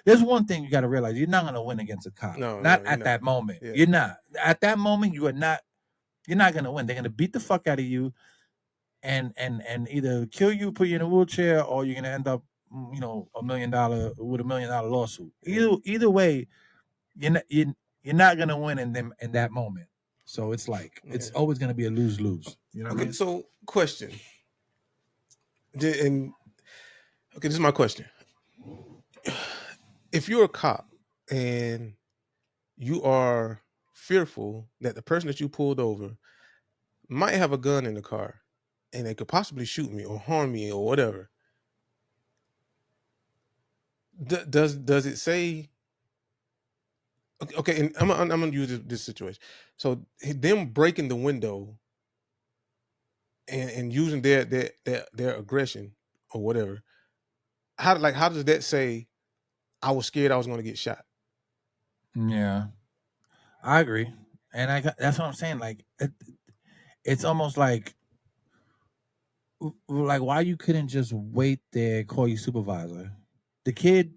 There's one thing you got to realize: you're not gonna win against a cop. Not at that moment. Yeah. You're not. At that moment, you are not. You're not gonna win. They're gonna beat the fuck out of you, and either kill you, put you in a wheelchair, or you're gonna end up, you know, $1 million lawsuit. Either way, you're not gonna win in that moment. So it's like it's always gonna be a lose-lose. You know what I mean? So question. This is my question. If you're a cop and you are fearful that the person that you pulled over might have a gun in the car and they could possibly shoot me or harm me or whatever, does it say? Okay, and I'm gonna use this situation. So them breaking the window and using their aggression or whatever, how does that say I was scared I was going to get shot? Yeah, I agree, and that's what I'm saying. Like it's almost like why you couldn't just wait there, call your supervisor. The kid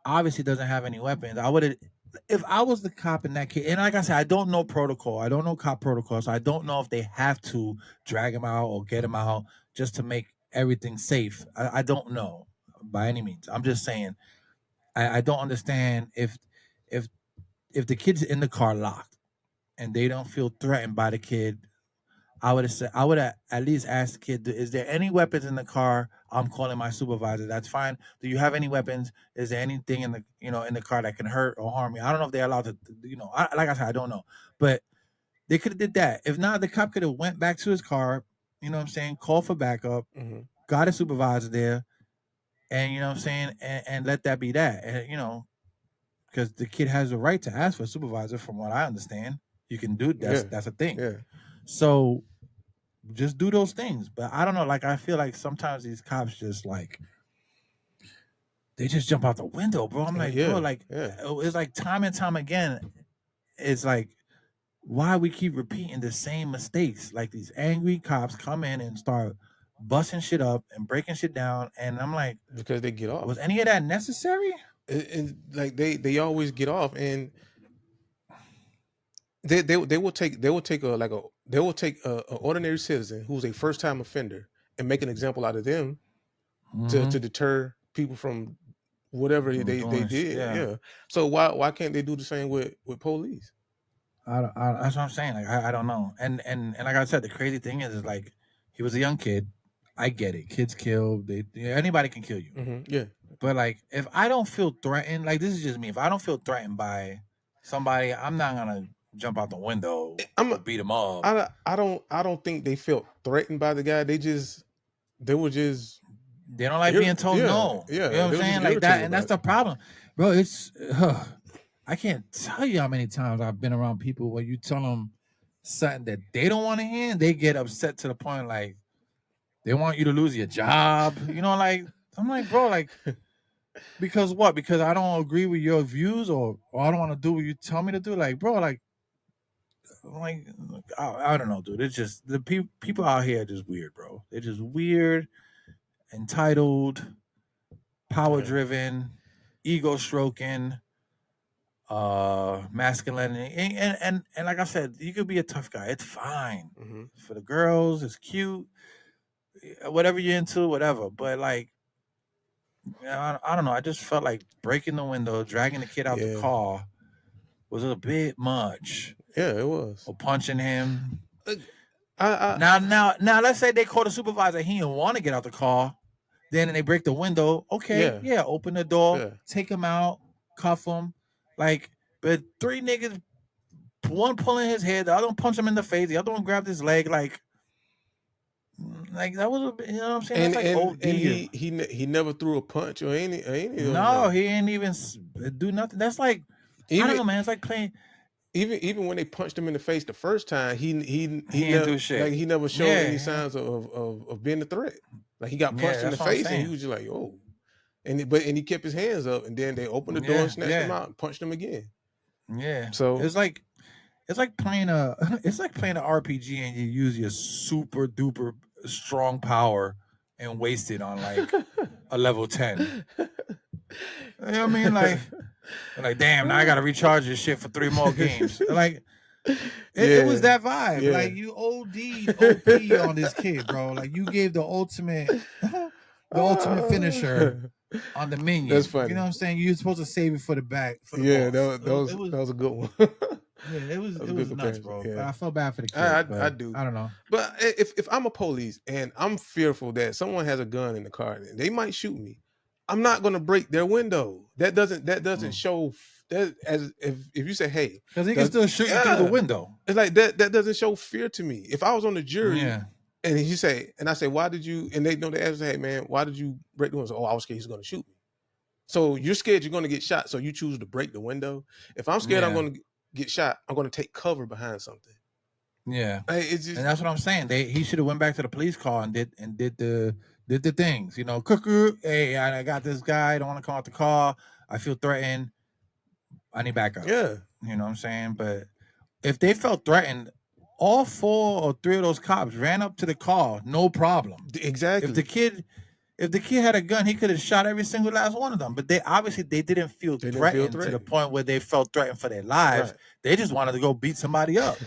obviously doesn't have any weapons. I would have, if I was the cop in that case, and like I said, I don't know protocol. I don't know cop protocol, so I don't know if they have to drag him out or get him out just to make everything safe. I don't know by any means. I'm just saying I don't understand if the kid's in the car locked and they don't feel threatened by the kid. I would have at least asked the kid, is there any weapons in the car? I'm calling my supervisor. That's fine. Do you have any weapons? Is there anything in the car that can hurt or harm me? I don't know if they're allowed to, like I said, I don't know. But they could have did that. If not, the cop could have went back to his car, you know what I'm saying, called for backup, got a supervisor there, and you know what I'm saying, and let that be that. And because the kid has the right to ask for a supervisor, from what I understand. You can do that's a thing. Yeah. So just do those things. But I don't know, like I feel like sometimes these cops just like they just jump out the window, bro. I'm like, bro, like it's like time and time again. It's like why we keep repeating the same mistakes. Like these angry cops come in and start busting shit up and breaking shit down, and I'm like, because they get off. Was any of that necessary? And like they always get off, and they will take a ordinary citizen who's a first time offender and make an example out of them to deter people from whatever they did. Yeah. So why can't they do the same with police? That's what I'm saying. Like I don't know. And like I said, the crazy thing is like he was a young kid. I get it. Kids kill. Anybody can kill you. Yeah. But like if I don't feel threatened, like this is just me. If I don't feel threatened by somebody, I'm not gonna jump out the window or beat them up. I don't think they felt threatened by the guy. They don't like being told no. Yeah. You know what I'm saying? Like that, and that's the problem. Bro, it's I can't tell you how many times I've been around people where you tell them something that they don't want to hear, and they get upset to the point like they want you to lose your job. Like I'm like, bro, like because what? Because I don't agree with your views or I don't want to do what you tell me to do. Like, bro, like I don't know, dude. It's just the people out here are just weird, bro. They're just weird, entitled, power driven, ego stroking, masculinity, and like I said, you could be a tough guy. It's fine for the girls. It's cute, whatever you're into, whatever. But like, I don't know. I just felt like breaking the window, dragging the kid out the car was a bit much. Yeah, it was. Or punching him. Now, let's say they call the supervisor. He didn't want to get out the car. Then they break the window. Okay, yeah, open the door, take him out, cuff him. Like, but three niggas, one pulling his head, the other one punch him in the face, the other one grabbed his leg. Like that was, you know what I'm saying? And he never threw a punch or any. No, he ain't even do nothing. That's like I don't know, man. It's like playing. Even when they punched him in the face the first time, he didn't do shit. Like he never showed any signs of being a threat. Like he got punched in the face and he was just like, oh. And he kept his hands up, and then they opened the door and snatched him out and punched him again. Yeah. So it's like playing a RPG and you use your super duper strong power and wasted on like a level 10. You know what I mean? Like damn, now I gotta recharge this shit for 3 more games. Like it was that vibe. Yeah. Like you OD'd OP on this kid, bro. Like you gave the ultimate finisher on the minion. That's funny. You know what I'm saying? You're supposed to save it for the back. For the boss. That was a good one. Yeah, it was nuts, bro. Yeah. But I felt bad for the kid. I do. I don't know. But if I'm a police and I'm fearful that someone has a gun in the car and they might shoot me, I'm not gonna break their window. That doesn't show that as if you say, hey, because he can still shoot you through the window. It's like that doesn't show fear to me. If I was on the jury and I say, why did you, and they know the answer, hey man, why did you break the window? Oh, I was scared he's gonna shoot me. So you're scared you're gonna get shot, so you choose to break the window. If I'm scared I'm gonna get shot, I'm gonna take cover behind something. Yeah, it's just, and that's what I'm saying. He should have went back to the police car and did the things. You know, cuckoo. Hey, I got this guy. Don't want to come out the car. I feel threatened. I need backup. Yeah, you know what I'm saying. But if they felt threatened, all 4 or 3 of those cops ran up to the car, no problem. Exactly. If the kid had a gun, he could have shot every single last one of them. But they didn't feel threatened to the point where they felt threatened for their lives. Right. They just wanted to go beat somebody up.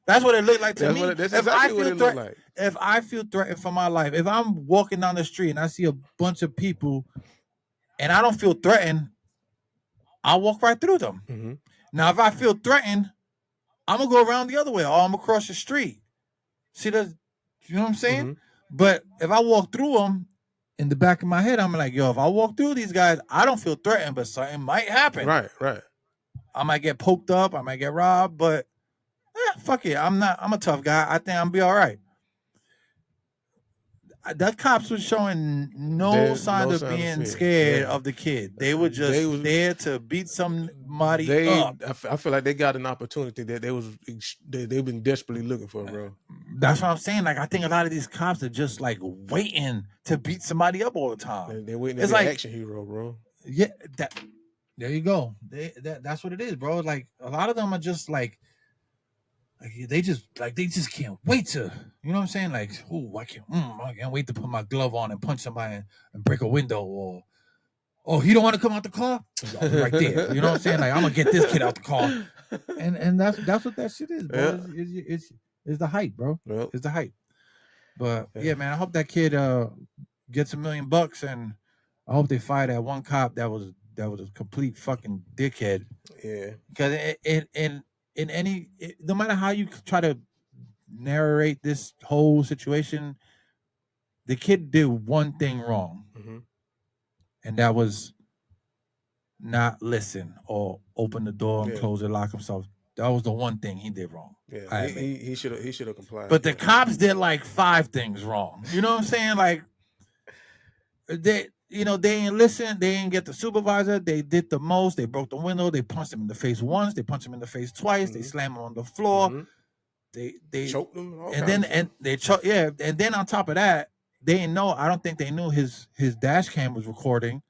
That's what it looked like to me. That's exactly what it looked like. If I feel threatened for my life, if I'm walking down the street and I see a bunch of people and I don't feel threatened, I'll walk right through them. Mm-hmm. Now, if I feel threatened, I'm going to go around the other way or I'm going to cross the street. See, you know what I'm saying? Mm-hmm. But if I walk through them, in the back of my head, I'm like, yo, if I walk through these guys, I don't feel threatened, but something might happen. Right. I might get poked up. I might get robbed, but fuck it. I'm a tough guy. I think I'm be all right. The cops were showing no signs of being scared of the kid. They were just there to beat somebody up. I feel like they got an opportunity that they've been desperately looking for, bro. That's what I'm saying. Like I think a lot of these cops are just like waiting to beat somebody up all the time. They're waiting to be an action hero, bro. Yeah, there you go. That's what it is, bro. Like a lot of them are just like they just can't wait to, you know what I'm saying? Like, I can't wait to put my glove on and punch somebody and break a window, or he don't want to come out the car, right there. You know what I'm saying? Like I'm gonna get this kid out the car, and that's what that shit is, bro. Yeah. It's the hype, bro. Yep. It's the hype. But yeah, man, I hope that kid gets $1 million, and I hope they fire that one cop that was a complete fucking dickhead. Yeah, because no matter how you try to narrate this whole situation, the kid did one thing wrong, and that was not listen or open the door and close it, lock himself. That was the one thing he did wrong. Yeah, he should have complied. But the cops did like 5 things wrong. You know what I'm saying? Like they ain't listen. They ain't get the supervisor. They did the most. They broke the window. They punched him in the face once. They punched him in the face twice. They slammed him on the floor. They choked him. And then on top of that, they didn't know. I don't think they knew his dash cam was recording,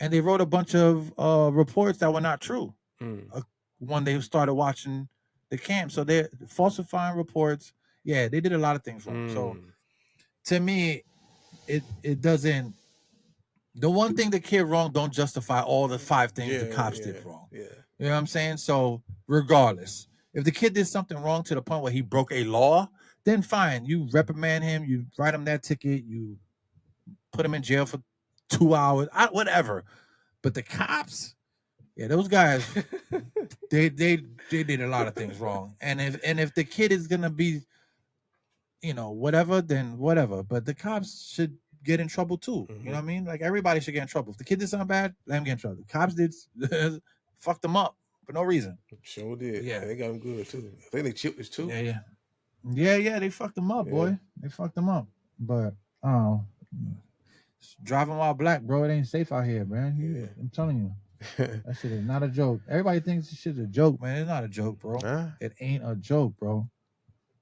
and they wrote a bunch of reports that were not true. When they started watching the cam, so they're falsifying reports. Yeah, they did a lot of things wrong. So to me, it doesn't. The one thing the kid wrong don't justify all the 5 things the cops did wrong. Yeah. You know what I'm saying? So regardless, if the kid did something wrong to the point where he broke a law, then fine. You reprimand him, you write him that ticket, you put him in jail for 2 hours, whatever. But the cops, those guys, they did a lot of things wrong. And if the kid is gonna be, whatever, then whatever. But the cops should get in trouble too. You know what I mean? Like everybody should get in trouble. If the kid did something bad, let him get in trouble. The cops did fucked them up for no reason. Sure did. Yeah, they got him good too. I think they chipped his too. Yeah. They fucked him up, boy. They fucked him up. But driving while black, bro, it ain't safe out here, man. I'm telling you. That shit is not a joke. Everybody thinks this shit is a joke, man. It's not a joke, bro. It ain't a joke, bro.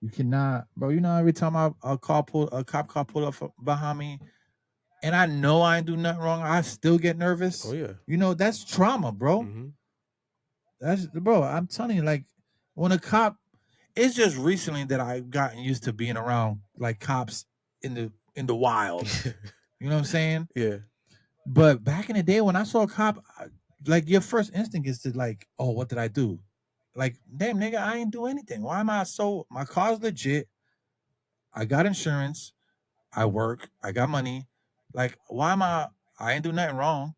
You cannot, bro. Every time a cop pull up behind me, and I know I ain't do nothing wrong, I still get nervous. Oh yeah. That's trauma, bro. Bro. I'm telling you, like when a cop, it's just recently that I've gotten used to being around like cops in in the wild. You know what I'm saying? Yeah. But back in the day when I saw a cop, like your first instinct is to like, oh, what did I do? Like, damn nigga, I ain't do anything. Why am I so? My car's legit. I got insurance. I work. I got money. Like, why am I? I ain't do nothing wrong.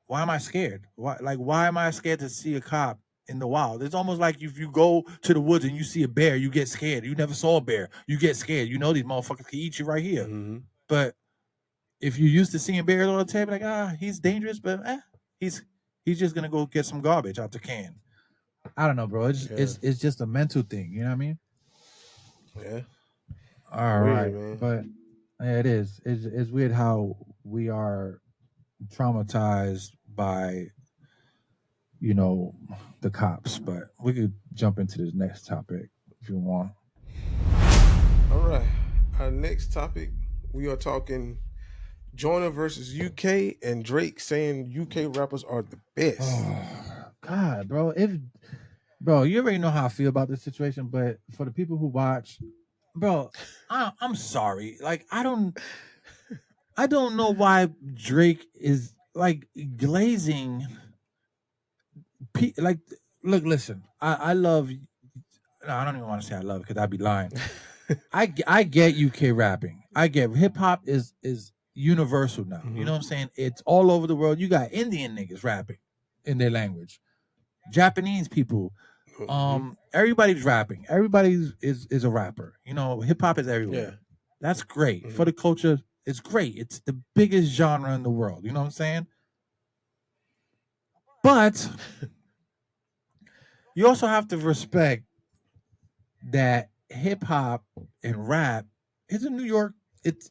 Why am I scared? Why am I scared to see a cop in the wild? It's almost like if you go to the woods and you see a bear, you get scared. You never saw a bear. You get scared. You know these motherfuckers can eat you right here. Mm-hmm. But if you're used to seeing bears all the time, like, he's dangerous, but he's just gonna go get some garbage out the can. I don't know, bro. It's just a mental thing. You know what I mean? Yeah. All right, man. But yeah, it is. It's weird how we are traumatized by, you know, the cops. But we could jump into this next topic if you want. All right. Our next topic, we are talking Joyner versus UK and Drake saying UK rappers are the best. Oh, God, bro. You already know how I feel about this situation, but for the people who watch, bro, I'm sorry. Like, I don't know why Drake is like glazing. Like, look, listen. I love. No, I don't even want to say I love because I'd be lying. I get UK rapping. I get hip hop is universal now. Mm-hmm. You know what I'm saying? It's all over the world. You got Indian niggas rapping in their language, Japanese people. Everybody's rapping. Everybody is a rapper. You know, hip hop is everywhere. Yeah. That's great for the culture. It's great. It's the biggest genre in the world. You know what I'm saying? But you also have to respect that hip hop and rap is a New York. It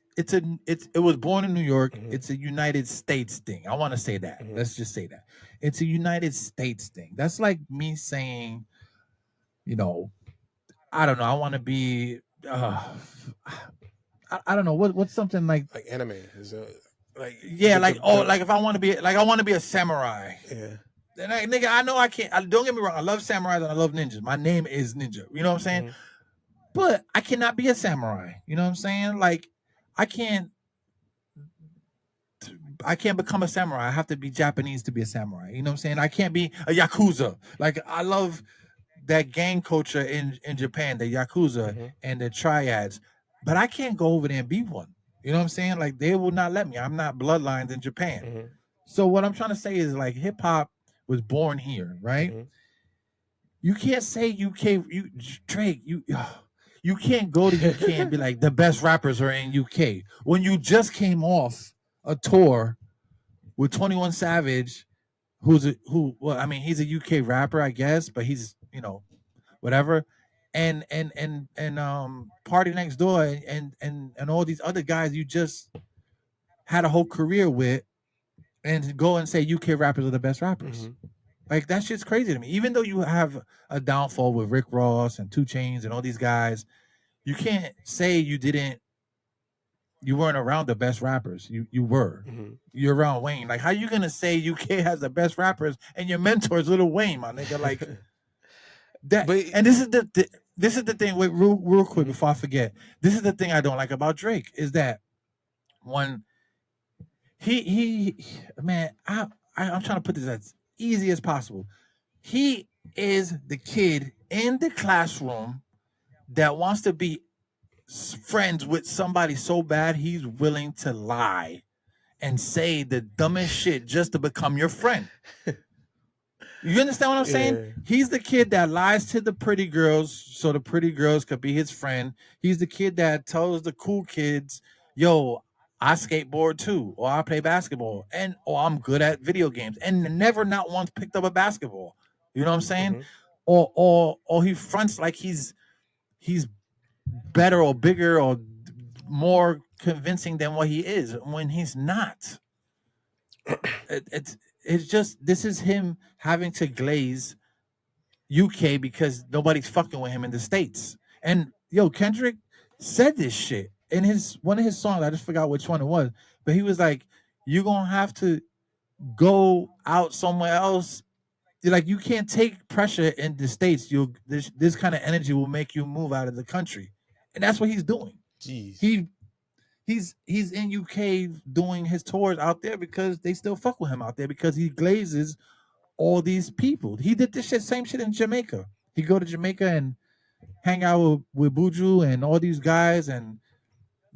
was born in New York. Mm-hmm. It's a United States thing. I want to say that. Mm-hmm. Let's just say that it's a United States thing. That's like me saying, you know, I don't know. I want to be. I don't know what's something like anime is like if I want to be like I want to be a samurai. Yeah. Then nigga, I know I can't. Don't get me wrong. I love samurais and I love ninjas. My name is Ninja. You know what I'm saying? Mm-hmm. But I cannot be a samurai. You know what I'm saying? Like I can't become a samurai. I have to be Japanese to be a samurai. You know what I'm saying? I can't be a yakuza. Like I love that gang culture in Japan, the yakuza and the triads. But I can't go over there and be one. You know what I'm saying? Like they will not let me. I'm not bloodlined in Japan. Mm-hmm. So what I'm trying to say is like hip hop was born here, right? Mm-hmm. You can't say Drake, you can't go to UK and be like the best rappers are in UK when you just came off a tour with 21 Savage, he's a UK rapper, I guess, but he's, you know, whatever. And Party Next Door and all these other guys you just had a whole career with, and go and say UK rappers are the best rappers. Mm-hmm. Like that shit's crazy to me. Even though you have a downfall with Rick Ross and 2 Chainz and all these guys, you can't say you weren't around the best rappers. You were. Mm-hmm. You're around Wayne. Like how you gonna say UK has the best rappers and your mentor is Lil Wayne, my nigga? Like that. But, and this is the thing. Wait, real quick before I forget. This is the thing I don't like about Drake is that when he man, I'm trying to put this as easy as possible. He is the kid in the classroom that wants to be friends with somebody so bad he's willing to lie and say the dumbest shit just to become your friend. You understand what I'm saying? He's the kid that lies to the pretty girls so the pretty girls could be his friend. He's the kid that tells the cool kids, yo, I skateboard too, or I play basketball, or I'm good at video games, and never not once picked up a basketball. You know what I'm saying? Mm-hmm. Or he fronts like he's better or bigger or more convincing than what he is when he's not. It's just, this is him having to glaze UK because nobody's fucking with him in the States. And yo, Kendrick said this shit in one of his songs. I just forgot which one it was, but he was like, you're gonna have to go out somewhere else. Like you can't take pressure in the States. This kind of energy will make you move out of the country. And that's what he's doing. Jeez. He he's in UK doing his tours out there because they still fuck with him out there because he glazes all these people. He did this same shit in Jamaica. He go to Jamaica and hang out with Buju and all these guys, and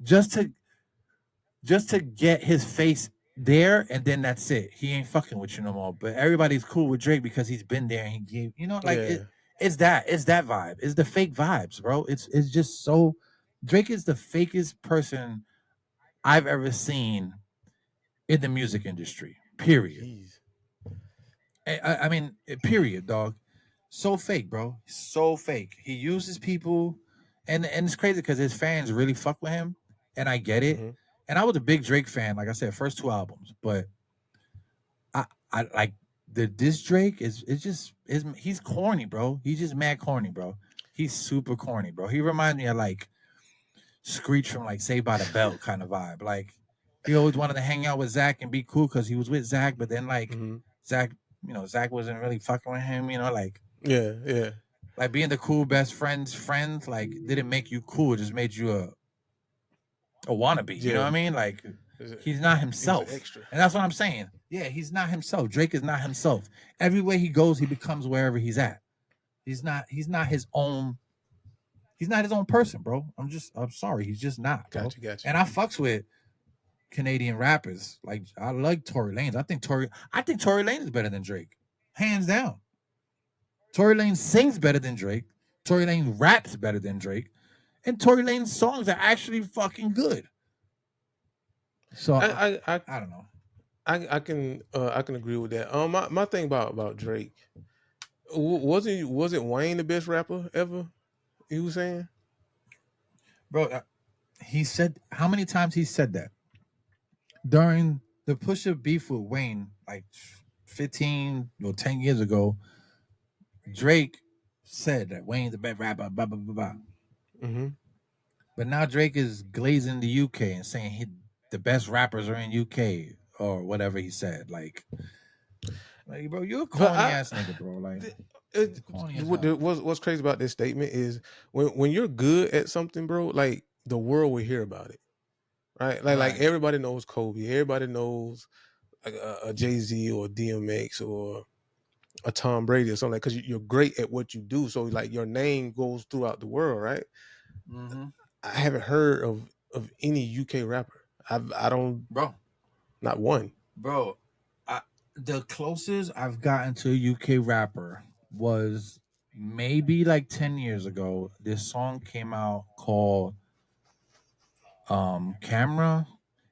just to get his face there, and then that's it. He ain't fucking with you no more. But everybody's cool with Drake because he's been there and he gave, it's that vibe. It's the fake vibes, bro. It's just so. Drake is the fakest person I've ever seen in the music industry. Period. I mean, period, dog. So fake, bro. So fake. He uses people, and it's crazy because his fans really fuck with him, and I get it. Mm-hmm. And I was a big Drake fan, like I said, first 2 albums, but I like this Drake is he's corny, bro. He's just mad corny, bro. He's super corny, bro. He reminds me of like Screech from like Saved by the Bell kind of vibe. Like he always wanted to hang out with Zach and be cool because he was with Zach, but then like Zach wasn't really fucking with him, like like being the cool best friends, like didn't make you cool, it just made you a wannabe. You know what I mean? Like he's not himself. And that's what I'm saying. Yeah, he's not himself. Drake is not himself. Everywhere he goes, he becomes wherever he's at. He's not his own. He's not his own person, bro. I'm sorry. He's just not. Bro. Gotcha. And I fucks with Canadian rappers. Like I like Tory Lanez. I think Tory Lanez is better than Drake. Hands down. Tory Lanez sings better than Drake. Tory Lanez raps better than Drake. And Tory Lanez songs are actually fucking good. So I don't know. I can agree with that. My thing about Drake, wasn't Wayne the best rapper ever? You was saying, bro. He said how many times he said that during the Pusha beef with Wayne, like 15 or 10 years ago. Drake said that Wayne's the best rapper, blah blah blah blah. Mm-hmm. But now Drake is glazing the UK and saying the best rappers are in UK or whatever he said. Like bro, you're a corny ass nigga, bro. Like, what's crazy about this statement is when you're good at something, bro, like the world will hear about it, right? Like everybody knows Kobe, everybody knows like a Jay-Z or DMX or a Tom Brady or something, like, because you're great at what you do, so like your name goes throughout the world, right? Mm-hmm. I haven't heard of any UK rapper. I don't, bro, not one, bro. The closest I've gotten to a UK rapper was maybe like 10 years ago. This song came out called Camera.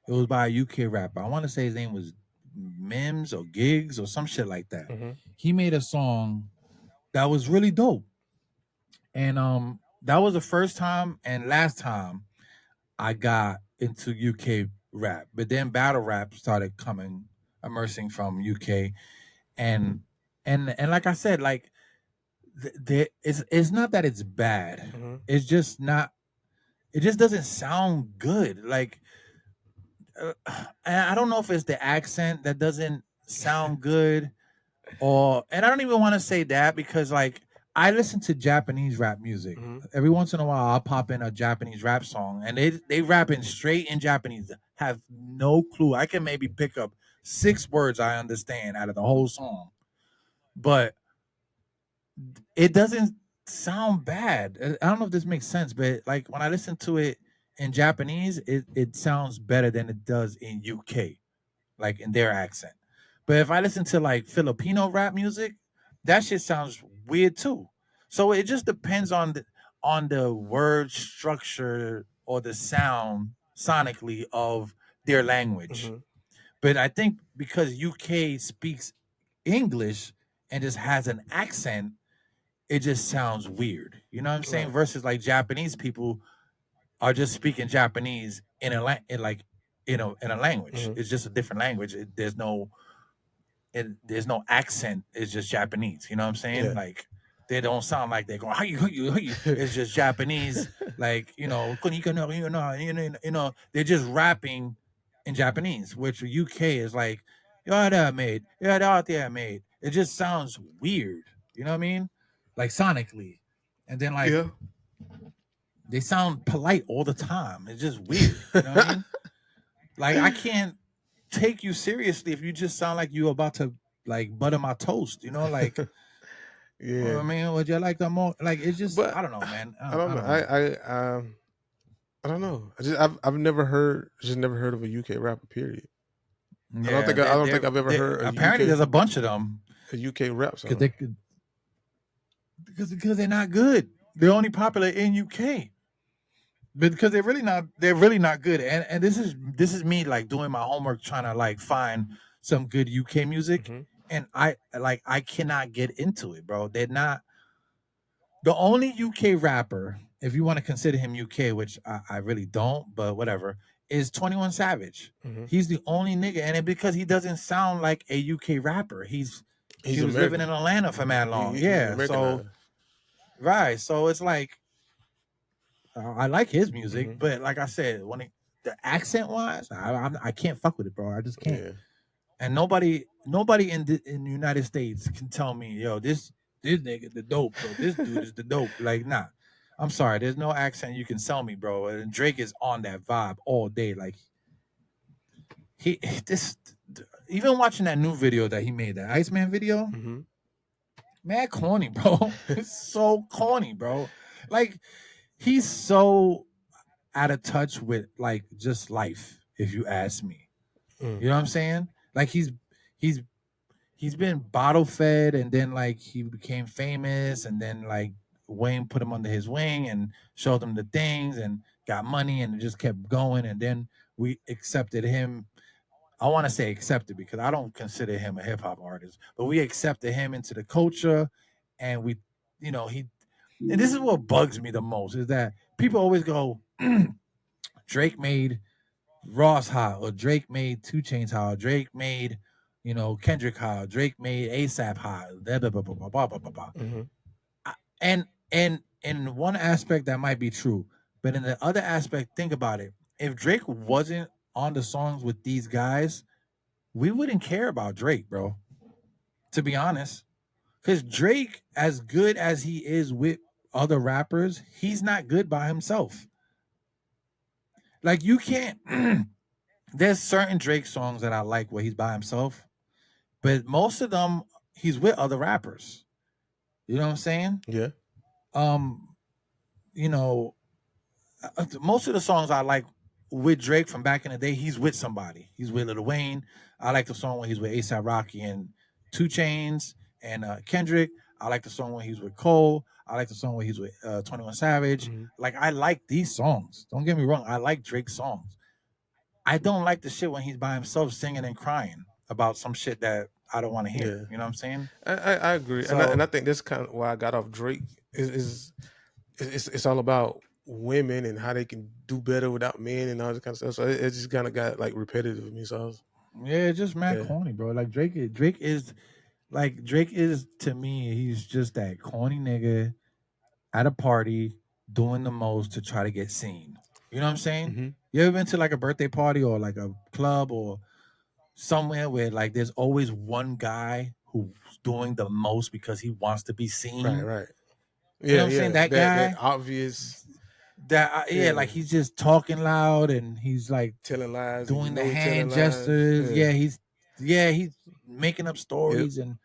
It was by a UK rapper. I want to say his name was Mims or Gigs or some shit like that. Mm-hmm. He made a song that was really dope. And that was the first time and last time I got into UK rap. But then battle rap started emerging from UK. And like I said, like it's not that it's bad. Mm-hmm. It's just not. It just doesn't sound good. Like I don't know if it's the accent that doesn't sound good, and I don't even want to say that because like I listen to Japanese rap music. Mm-hmm. Every once in a while, I'll pop in a Japanese rap song, and they rapping straight in Japanese. Have no clue. I can maybe pick up 6 words I understand out of the whole song, but it doesn't sound bad. I don't know if this makes sense, but like when I listen to it in Japanese, it sounds better than it does in UK, like in their accent. But if I listen to like Filipino rap music, that shit sounds weird too. So it just depends on the word structure or the sound sonically of their language. Mm-hmm. But I think because UK speaks English and just has an accent, it just sounds weird. You know what I'm saying? Right. Versus like Japanese people are just speaking Japanese in a language. Mm-hmm. It's just a different language. There's no accent. It's just Japanese. You know what I'm saying? Yeah. Like they don't sound like they're going how you. It's just Japanese. Like they're just rapping in Japanese, which UK is like mate. It just sounds weird. You know what I mean? Like sonically, and then like they sound polite all the time. It's just weird. You know what I mean? Like I can't take you seriously if you just sound like you about to like butter my toast. You know, like yeah. I mean, would you like the more? Like it's just I don't know, man. I don't know. I don't know. I've never heard of a UK rapper. Period. Yeah, I don't think I've ever heard. Apparently, there's a bunch of them. A UK rap song. Because they're not good. They're only popular in UK. Because they're really not good. And this is me like doing my homework, trying to like find some good UK music. Mm-hmm. And I cannot get into it, bro. They're not the only UK rapper, if you want to consider him UK, which I really don't, but whatever, is 21 Savage. Mm-hmm. He's the only nigga, and because he doesn't sound like a UK rapper. He was living in Atlanta for mad long. So right. So it's like I like his music, mm-hmm. but like I said, the accent wise, I can't fuck with it, bro. I just can't. Yeah. And nobody in the United States can tell me, yo, this nigga the dope, bro. This dude is the dope. Like, nah. I'm sorry, there's no accent you can sell me, bro. And Drake is on that vibe all day. Like even watching that new video that he made, that Iceman video, mm-hmm. mad corny, bro. It's so corny, bro. Like he's so out of touch with like just life, if you ask me. You know what I'm saying? Like he's been bottle fed, and then like he became famous, and then like Wayne put him under his wing and showed him the things and got money, and it just kept going. And then we accepted him. I want to say accepted because I don't consider him a hip hop artist, but we accepted him into the culture, and we, you know, and this is what bugs me the most is that people always go, Drake made Ross hot, or Drake made 2 Chainz hot, or Drake made, you know, Kendrick hot, Drake made ASAP hot, blah, blah, blah, blah, blah, blah, blah, blah. Mm-hmm. And in one aspect that might be true, but in the other aspect, think about it. If Drake wasn't on the songs with these guys, we wouldn't care about Drake, bro. To be honest. Because Drake, as good as he is with other rappers, he's not good by himself. Like you can't there's certain Drake songs that I like where he's by himself, but most of them he's with other rappers. You know what I'm saying? Yeah. You know, most of the songs I like with Drake from back in the day, he's with somebody. He's with Lil Wayne. I like the song when he's with A$AP Rocky and 2 Chainz and Kendrick. I like the song when he's with Cole. I like the song when he's with 21 Savage. Mm-hmm. Like, I like these songs. Don't get me wrong. I like Drake's songs. I don't like the shit when he's by himself singing and crying about some shit that I don't want to hear. Yeah. You know what I'm saying? I agree. So, and I think that's kind of why I got off Drake. It's all about women and how they can do better without men and all this kind of stuff. So it just kind of got like repetitive to me. So it's just mad corny, bro. Like Drake is to me, he's just that corny nigga at a party doing the most to try to get seen. You know what I'm saying? Mm-hmm. You ever been to like a birthday party or like a club or somewhere where like there's always one guy who's doing the most because he wants to be seen? Right. You know what I'm saying? That guy. That obvious. Like he's just talking loud and he's like telling lies, doing the hand gestures. He's making up stories and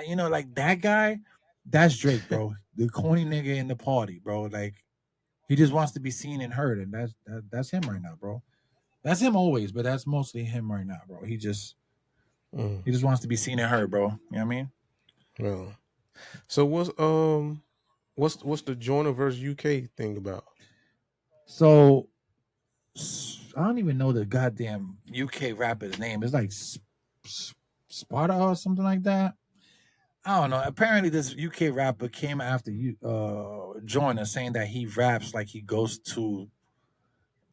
you know, like that guy. That's Drake, bro. The corny nigga in the party, bro. Like he just wants to be seen and heard, and that's him right now, bro. That's him always, but that's mostly him right now, bro. He just wants to be seen and heard, bro. You know what I mean? Well, so what's the Joyner versus UK thing about? So I don't even know the goddamn UK rapper's name. It's like Sparta or something like that. I don't know. Apparently, this UK rapper came after Joyner, saying that he raps like he goes to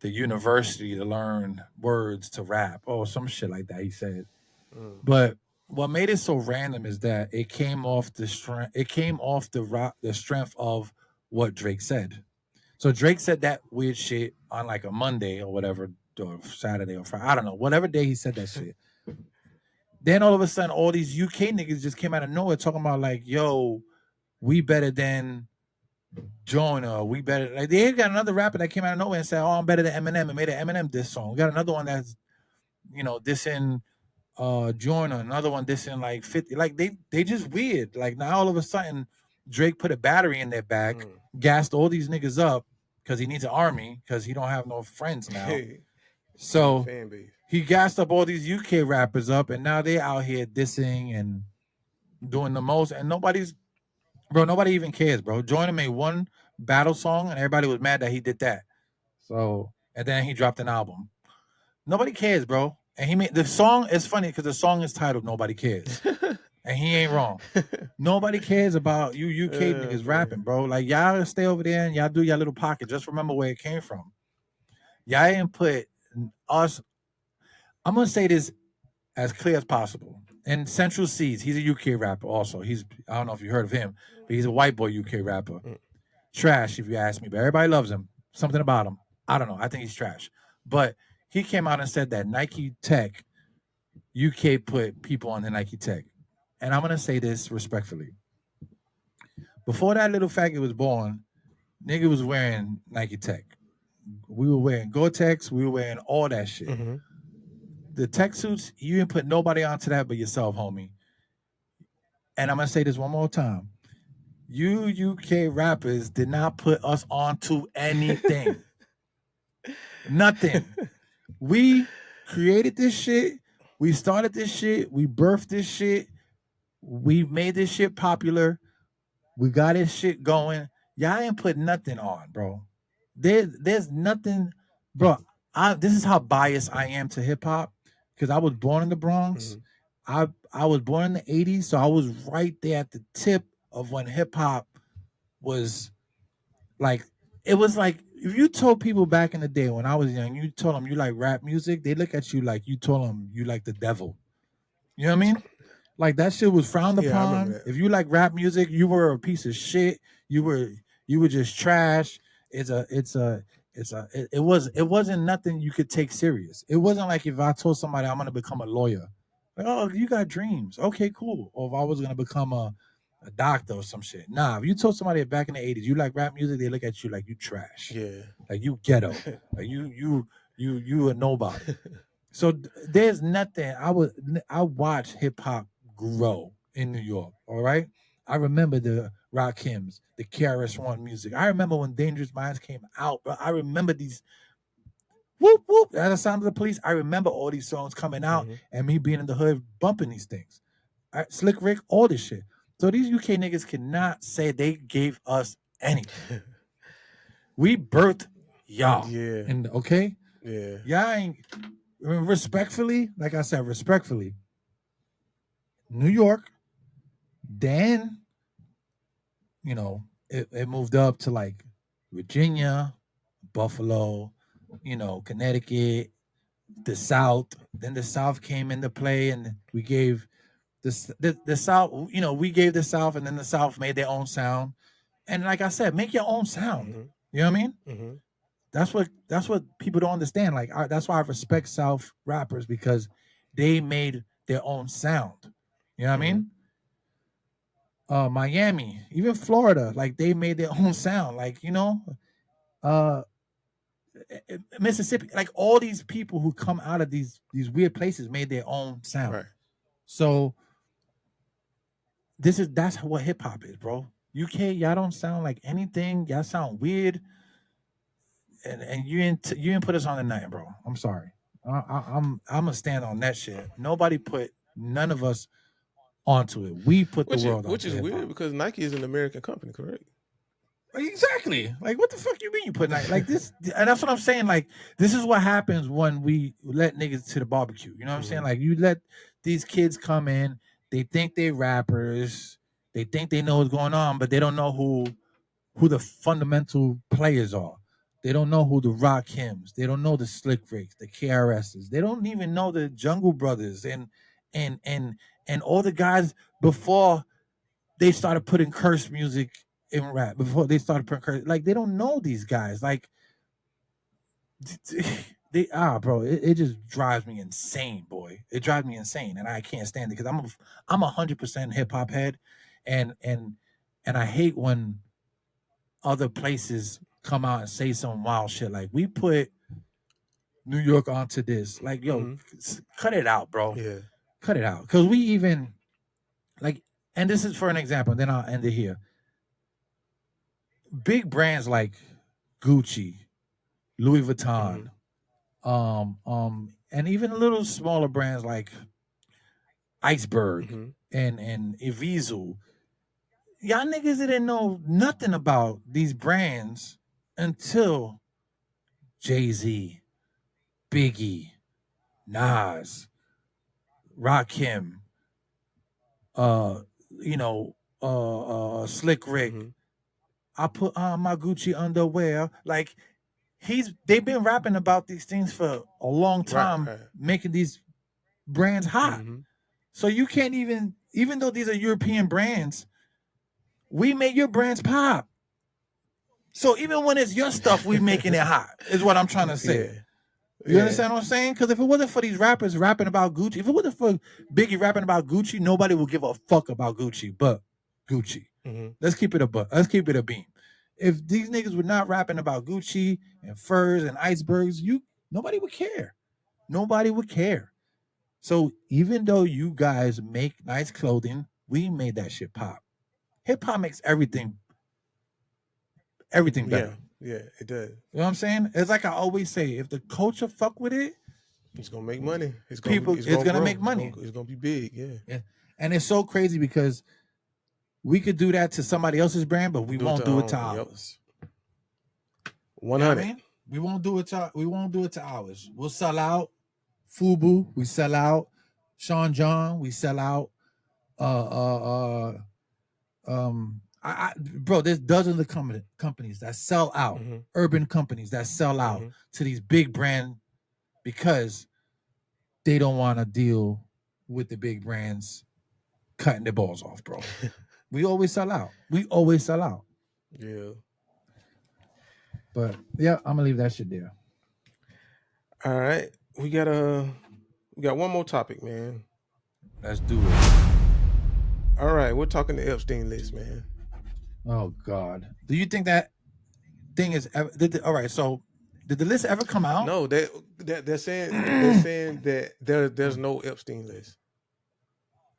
the university to learn words to rap, or some shit like that. He said, but what made it so random is that it came off the strength. It came off the strength of what Drake said. So Drake said that weird shit on like a Monday or whatever, or Saturday or Friday. I don't know. Whatever day he said that shit. Then all of a sudden, all these UK niggas just came out of nowhere talking about like, yo, we better than Joyner, we better. Like they got another rapper that came out of nowhere and said, "Oh, I'm better than Eminem," and made an Eminem diss song. We got another one that's, dissing Joyner, another one dissing like 50. Like they just weird. Like now all of a sudden, Drake put a battery in their back, gassed all these niggas up because he needs an army because he don't have no friends now. So he gassed up all these UK rappers up, and now they out here dissing and doing the most, and nobody even cares, bro. Joyner made one battle song, and everybody was mad that he did that. So, and then he dropped an album. Nobody cares, bro. And he made the song is funny because the song is titled "Nobody Cares," and he ain't wrong. Nobody cares about you UK niggas rapping, bro. Like y'all stay over there and y'all do your little pocket. Just remember where it came from. Y'all ain't put us. I'm gonna say this as clear as possible. And Central Seas, he's a UK rapper also. I don't know if you heard of him, but he's a white boy UK rapper. Trash, if you ask me, but everybody loves him. Something about him. I don't know. I think he's trash. But he came out and said that Nike Tech, UK put people on the Nike Tech. And I'm going to say this respectfully. Before that little faggot was born, nigga was wearing Nike Tech. We were wearing Gore-Tex. We were wearing all that shit. Mm-hmm. The tech suits, you didn't put nobody onto that but yourself, homie. And I'm going to say this one more time. You UK rappers did not put us onto anything. Nothing. We created this shit. We started this shit. We birthed this shit. We made this shit popular. We got this shit going. Y'all ain't put nothing on, bro. There's nothing, bro. This is how biased I am to hip hop because I was born in the Bronx. Mm-hmm. I was born in the 80s, so I was right there at the tip of when hip hop was like, it was like if you told people back in the day when I was young, you told them you like rap music, they look at you like you told them you like the devil. You know what I mean? Like that shit was frowned upon. If you like rap music, you were a piece of shit. You were just trash. It wasn't nothing you could take serious. It wasn't like if I told somebody I'm gonna become a lawyer. Like, oh, you got dreams. Okay, cool. Or if I was gonna become a doctor or some shit. Nah, if you told somebody back in the 80s you like rap music, they look at you like you trash. Yeah. Like you ghetto. Like you a nobody. So there's nothing. I watched hip hop grow in New York. All right. I remember the Rakims, the KRS-One music. I remember when Dangerous Minds came out, but I remember these whoop whoop at the sound of the police. I remember all these songs coming out and me being in the hood bumping these things. Slick Rick, all this shit. So these UK niggas cannot say they gave us anything. We birthed y'all. Yeah. And okay? Yeah. Y'all ain't respectfully, like I said, respectfully. New York, then, it moved up to like Virginia, Buffalo, Connecticut, the South. Then the South came into play and we gave the South, we gave the South, and then the South made their own sound. And like I said, make your own sound. Mm-hmm. You know what I mean? Mm-hmm. That's what people don't understand. Like that's why I respect South rappers because they made their own sound. You know what I mean? Miami, even Florida, like they made their own sound. Like Mississippi, like all these people who come out of these weird places made their own sound. Right. So that's what hip hop is, bro. UK, y'all don't sound like anything. Y'all sound weird, and you didn't put us on the night, bro. I'm sorry. I'm gonna stand on that shit. Nobody put none of us onto it. We put the world on it. Which is weird because Nike is an American company, correct? Exactly. Like, what the fuck you mean you put Nike like this? And that's what I'm saying. Like, this is what happens when we let niggas to the barbecue. You know what I'm saying? Like, you let these kids come in. They think they're rappers. They think they know what's going on, but they don't know who the fundamental players are. They don't know who the Rakims. They don't know the Slick Ricks, the KRSs. They don't even know the Jungle Brothers and all the guys before they started putting curse music in rap. Before they started putting curse, like they don't know these guys. Like bro, it just drives me insane, boy. It drives me insane, and I can't stand it because I'm 100% hip hop head, and I hate when other places come out and say some wild shit. Like, we put New York onto this. Like, yo, cut it out, bro. Yeah. Cut it out. Because we even, like, and this is for an example, and then I'll end it here. Big brands like Gucci, Louis Vuitton, and even little smaller brands like Iceberg and Evisu. Y'all niggas didn't know nothing about these brands until Jay-Z, Biggie, Nas, Rakim, Slick Rick. I put on my Gucci underwear. Like, they've been rapping about these things for a long time, making these brands hot. So you can't even though these are European brands, we make your brands pop. So even when it's your stuff, we making it hot, is what I'm trying to say. Yeah. You understand what I'm saying? Because if it wasn't for these rappers rapping about Gucci, if it wasn't for Biggie rapping about Gucci, nobody would give a fuck about Gucci but Gucci. Let's keep it a beam. If these niggas were not rapping about Gucci and furs and icebergs, nobody would care. Nobody would care. So even though you guys make nice clothing, we made that shit pop. Hip hop makes everything better. Yeah, it does. You know what I'm saying? It's like I always say, if the culture fuck with it, it's gonna make money. It's gonna make money. It's gonna be big. Yeah. And it's so crazy because we could do that to somebody else's brand, but we won't do it to ours. 100. You know what I mean? We won't do it to ours. We'll sell out Fubu. We sell out Sean John. We sell out. Bro, there's dozens of companies that sell out. Urban companies that sell out to these big brands because they don't want to deal with the big brands cutting their balls off, bro. We always sell out. Yeah. But yeah, I'm gonna leave that shit there. All right. We got one more topic, man. Let's do it. All right, we're talking the Epstein list, man. Oh God. Do you think that thing is ever all right, so did the list ever come out? No, they're saying that there's no Epstein list.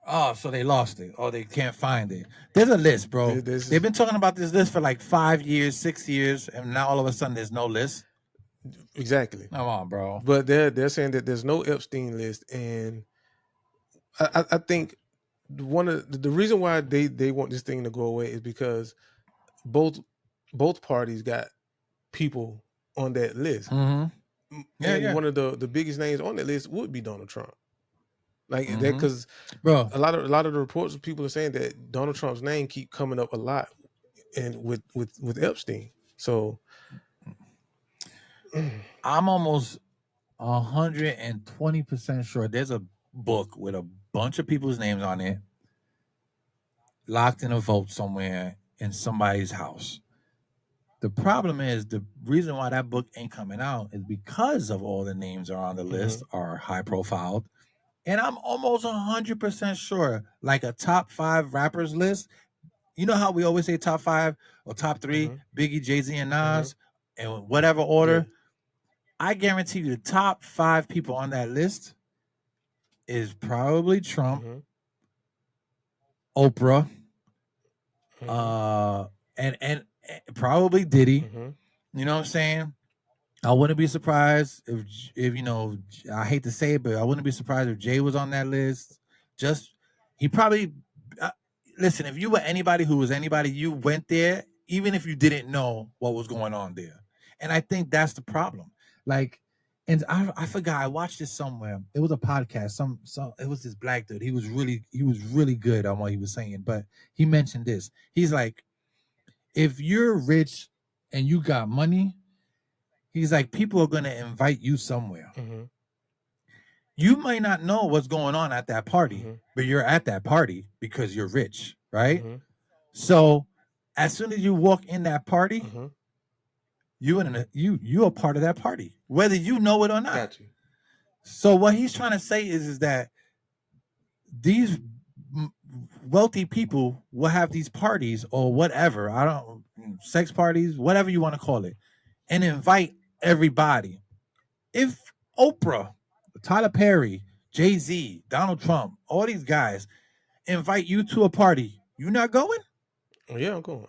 Oh, so they lost it. Oh, they can't find it. There's a list, bro. They've been talking about this list for like 5 years, 6 years, and now all of a sudden there's no list. Exactly. Come on, bro. But they're saying that there's no Epstein list, and I think one of the reason why they want this thing to go away is because both parties got people on that list. One of the biggest names on that list would be Donald Trump. Like that, because bro, a lot of the reports of people are saying that Donald Trump's name keep coming up a lot, and with Epstein. So I'm almost 120% sure there's a book with a bunch of people's names on it, locked in a vault somewhere in somebody's house. The problem is the reason why that book ain't coming out is because of all the names are on the list are high profiled. And I'm almost 100% sure, like a top 5 rappers list. You know how we always say top 5 or top 3, Biggie, Jay-Z, and Nas, in whatever order. Yeah. I guarantee you the top 5 people on that list is probably Trump, Oprah, and probably Diddy. You know what I'm saying? I wouldn't be surprised if I hate to say it, but I wouldn't be surprised if Jay was on that list. He probably listen. If you were anybody who was anybody, you went there, even if you didn't know what was going on there. And I think that's the problem. Like, and I forgot, I watched this somewhere. It was a podcast. It was this black dude. He was really good on what he was saying. But he mentioned this. He's like, if you're rich and you got money, he's like, people are gonna invite you somewhere. You might not know what's going on at that party, but you're at that party because you're rich, right? So as soon as you walk in that party, you're a part of that party, whether you know it or not. Got you. So what he's trying to say is that these wealthy people will have these parties or whatever. I don't sex parties, whatever you want to call it, and invite everybody. If Oprah, Tyler Perry, Jay-Z, Donald Trump, all these guys invite you to a party, you not going? Oh, yeah, I'm going.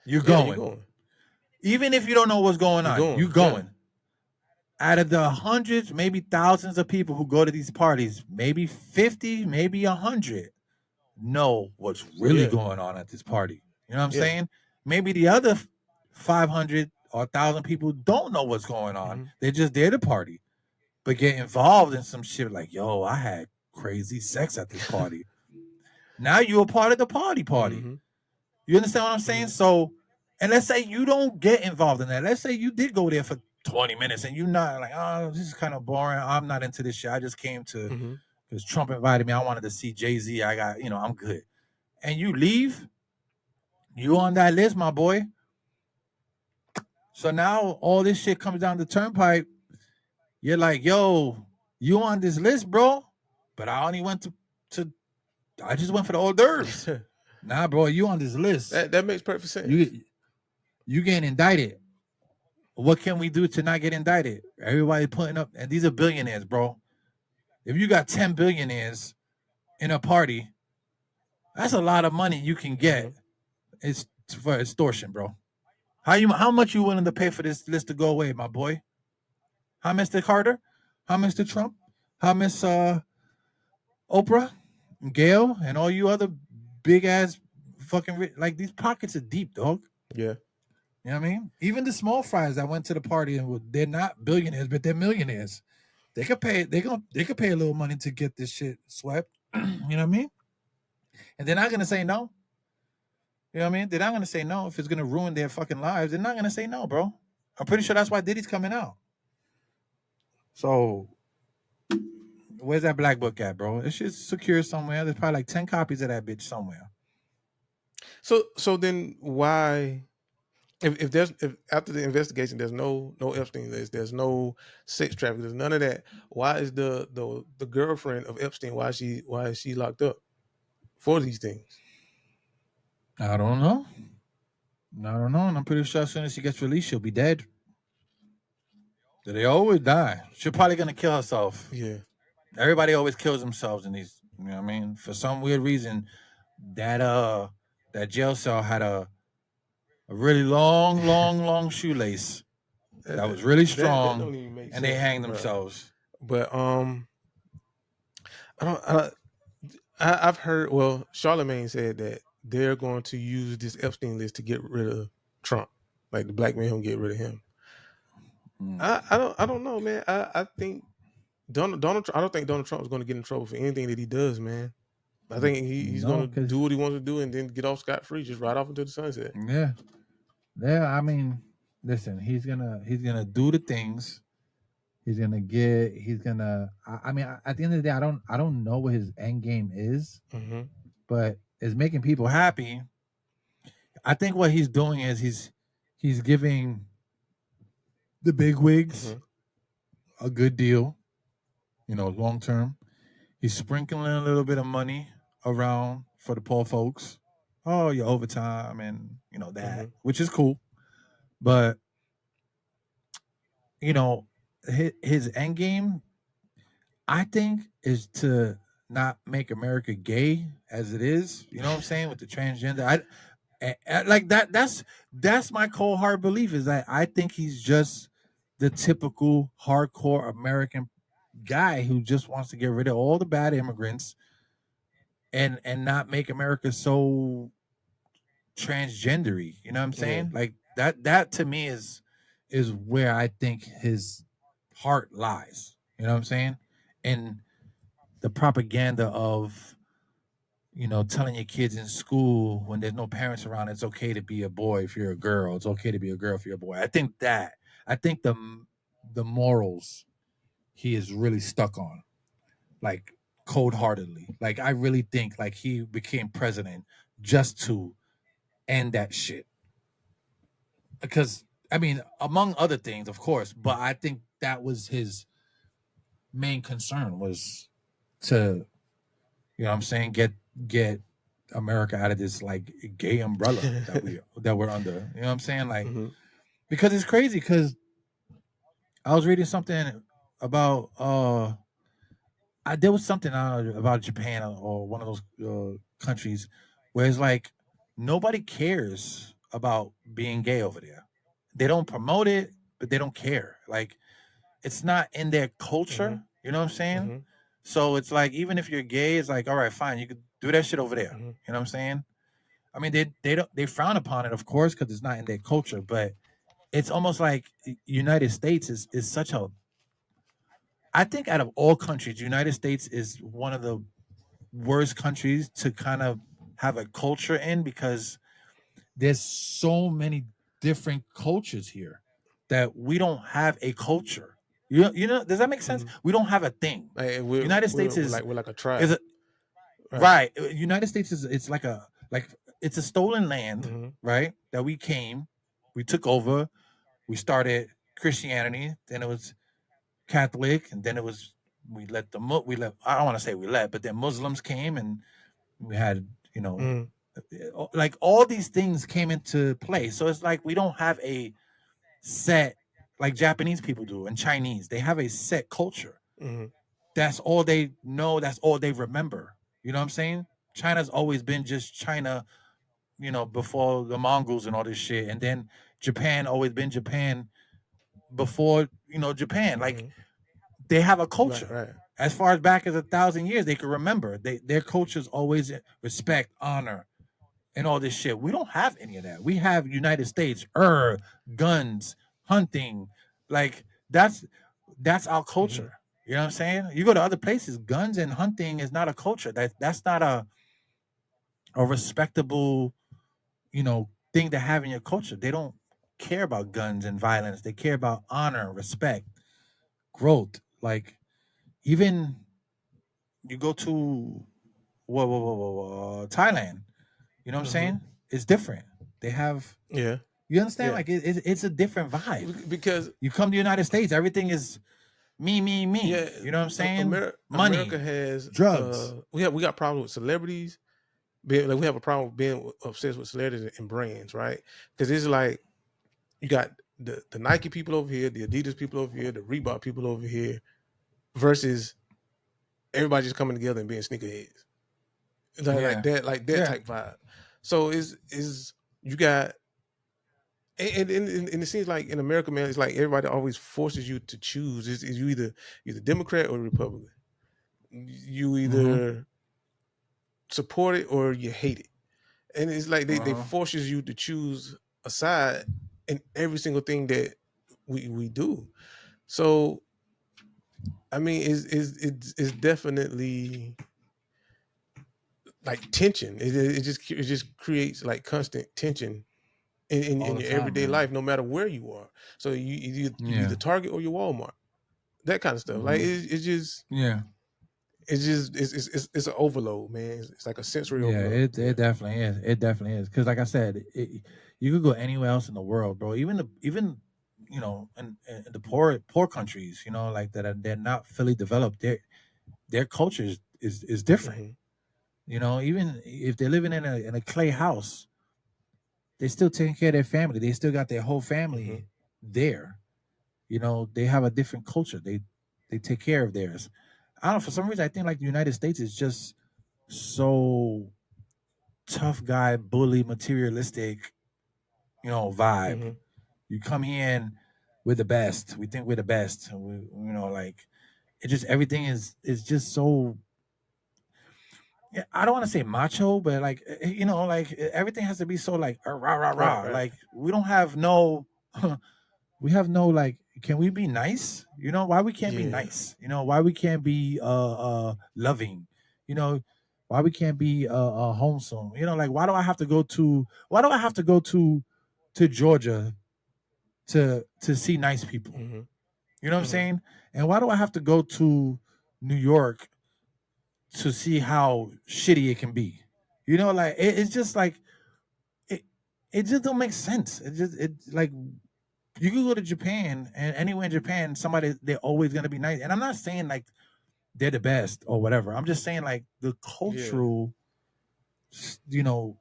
You're going. Even if you don't know what's going on, you're going. Yeah. Out of the hundreds, maybe thousands of people who go to these parties, maybe 50, maybe 100 know what's really going on at this party. You know what I'm saying? Maybe the other 500 or 1,000 people don't know what's going on. Mm-hmm. They're just there to party, but get involved in some shit like, yo, I had crazy sex at this party. Now you're a part of the party. Mm-hmm. You understand what I'm saying? Mm-hmm. So, and let's say you don't get involved in that. Let's say you did go there for 20 minutes and you're not like, oh, this is kind of boring. I'm not into this shit. I just came to, because Trump invited me. I wanted to see Jay-Z. I got, I'm good. And you leave, you on that list, my boy. So now all this shit comes down the turnpike. You're like, yo, you on this list, bro? But I only went to I just went for the hors d'oeuvres. Nah, bro, you on this list. That makes perfect sense. You getting indicted. What can we do to not get indicted? Everybody putting up, and these are billionaires, bro. If you got 10 billionaires in a party, that's a lot of money you can get. It's for extortion, bro. How much you willing to pay for this list to go away, my boy? How Mr. Carter? How Mr. Trump? How Miss Oprah, Gail, and all you other big ass fucking like these pockets are deep, dog. Yeah. You know what I mean? Even the small fries that went to the party and they're not billionaires, but they're millionaires. They could pay. They could pay a little money to get this shit swept. You know what I mean? And they're not gonna say no. You know what I mean? They're not gonna say no if it's gonna ruin their fucking lives. They're not gonna say no, bro. I'm pretty sure that's why Diddy's coming out. So, where's that black book at, bro? It should secure somewhere. There's probably like 10 copies of that bitch somewhere. So then why? If after the investigation there's no Epstein list, there's no sex trafficking, there's none of that, why is the girlfriend of Epstein, why is she locked up for these things? I don't know. And I'm pretty sure as soon as she gets released, she'll be dead. They always die. She's probably gonna kill herself. Yeah. Everybody always kills themselves in these. You know what I mean? For some weird reason, that jail cell had a really long shoelace that was really strong, and they hanged themselves. But I've heard. Well, Charlemagne said that they're going to use this Epstein list to get rid of Trump, like the black man who get rid of him. I don't know, man. I think Donald Trump. I don't think Donald Trump is going to get in trouble for anything that he does, man. I think he's going to do what he wants to do and then get off scot-free, just ride off into the sunset. Yeah. I mean, listen, he's gonna do the things. He's gonna. I mean, at the end of the day, I don't know what his end game is, but it's making people happy. I think what he's doing is he's giving the big wigs a good deal, long term. He's sprinkling a little bit of money around for the poor folks. Oh, your overtime and that, which is cool. But his end game, I think, is to not make America gay as it is. You know what I'm saying? With the transgender, I like that. That's my cold hard belief, is that I think he's just the typical hardcore American guy who just wants to get rid of all the bad immigrants and not make America so transgendery. You know what I'm saying? Like that to me is where I think his heart lies. You know what I'm saying? And the propaganda of telling your kids in school when there's no parents around, it's okay to be a boy if you're a girl. It's okay to be a girl if you're a boy. I think the morals he is really stuck on, like cold-heartedly. Like I really think like he became president just to end that shit. Because I mean, among other things, of course, but I think that was his main concern, was to, get America out of this like gay umbrella that we're under. You know what I'm saying? Like, because it's crazy. Because I was reading something about there was something about Japan or one of those countries where it's like nobody cares about being gay over there. They don't promote it, but they don't care. Like, it's not in their culture. You know what I'm saying? So it's like, even if you're gay, it's like, all right, fine, you could do that shit over there. You know what I'm saying? I mean, they frown upon it, of course, because it's not in their culture. But it's almost like United States is such a. I think out of all countries, United States is one of the worst countries to kind of have a culture in, because there's so many different cultures here that we don't have a culture. You know, does that make sense? We don't have a thing. United States is we're like a tribe. Right. United States is it's a stolen land, right? That we took over, we started Christianity, then it was Catholic, and then it was we let I don't want to say we let, but then Muslims came, and we had, you know, like all these things came into play. So it's like we don't have a set, like Japanese people do and Chinese. They have a set culture. That's all they know. That's all they remember. You know what I'm saying? China's always been just China, you know, before the Mongols and all this shit. And then Japan always been Japan before, you know, Japan. Like, they have a culture. Right. As far as back as 1,000 years, they can remember. Their culture's always respect, honor, and all this shit. We don't have any of that. We have United States, guns, hunting. Like, that's our culture. You know what I'm saying? You go to other places, guns and hunting is not a culture. That's not a respectable, you know, thing to have in your culture. They don't care about guns and violence. They care about honor, respect, growth. Like, even you go to Thailand. You know what I'm saying? It's different. They have You understand? Like, it's a different vibe. Because you come to the United States, everything is me. Yeah, you know what I'm saying? Money, America has drugs. We got problems with celebrities. We have a problem with being obsessed with celebrities and brands, right? Because it's like you got the Nike people over here, the Adidas people over here, the Reebok people over here, versus everybody just coming together and being sneakerheads, like that type vibe. So is you got. And it seems like in America, man, it's like everybody always forces you to choose. Is you either Democrat or Republican. You either support it or you hate it, and it's like they forces you to choose a side in every single thing that we do. So, I mean, it's definitely like tension. It just creates like constant tension in your everyday life, no matter where you are. So you either Target or your Walmart, that kind of stuff. Like it's just it's an overload, man. It's like a sensory overload. It definitely is. It definitely is. Because like I said, you could go anywhere else in the world, bro. Even you know, in the poor countries, you know, like they're not fully developed. Their culture is different. You know, even if they're living in a clay house, they still taking care of their family. They still got their whole family there. You know, they have a different culture. They take care of theirs. I don't know, for some reason I think like the United States is just so tough guy, bully, materialistic, you know, vibe. You come here and we're the best. We think we're the best. We, you know, like, it just, everything is just so. Yeah, I don't want to say macho, but like, you know, like everything has to be so like rah rah rah. Right. Like, we don't have no, we have no like. Can we be nice? You know, why we can't be nice? You know, why we can't be loving? You know, why we can't be wholesome? You know, like, why do I have to go to Georgia to see nice people? You know what I'm saying? And why do I have to go to New York to see how shitty it can be? You know, like, it's just like it just don't make sense. It's like, you can go to Japan, and anywhere in Japan, they're always gonna be nice. And I'm not saying like they're the best or whatever. I'm just saying like the cultural you know,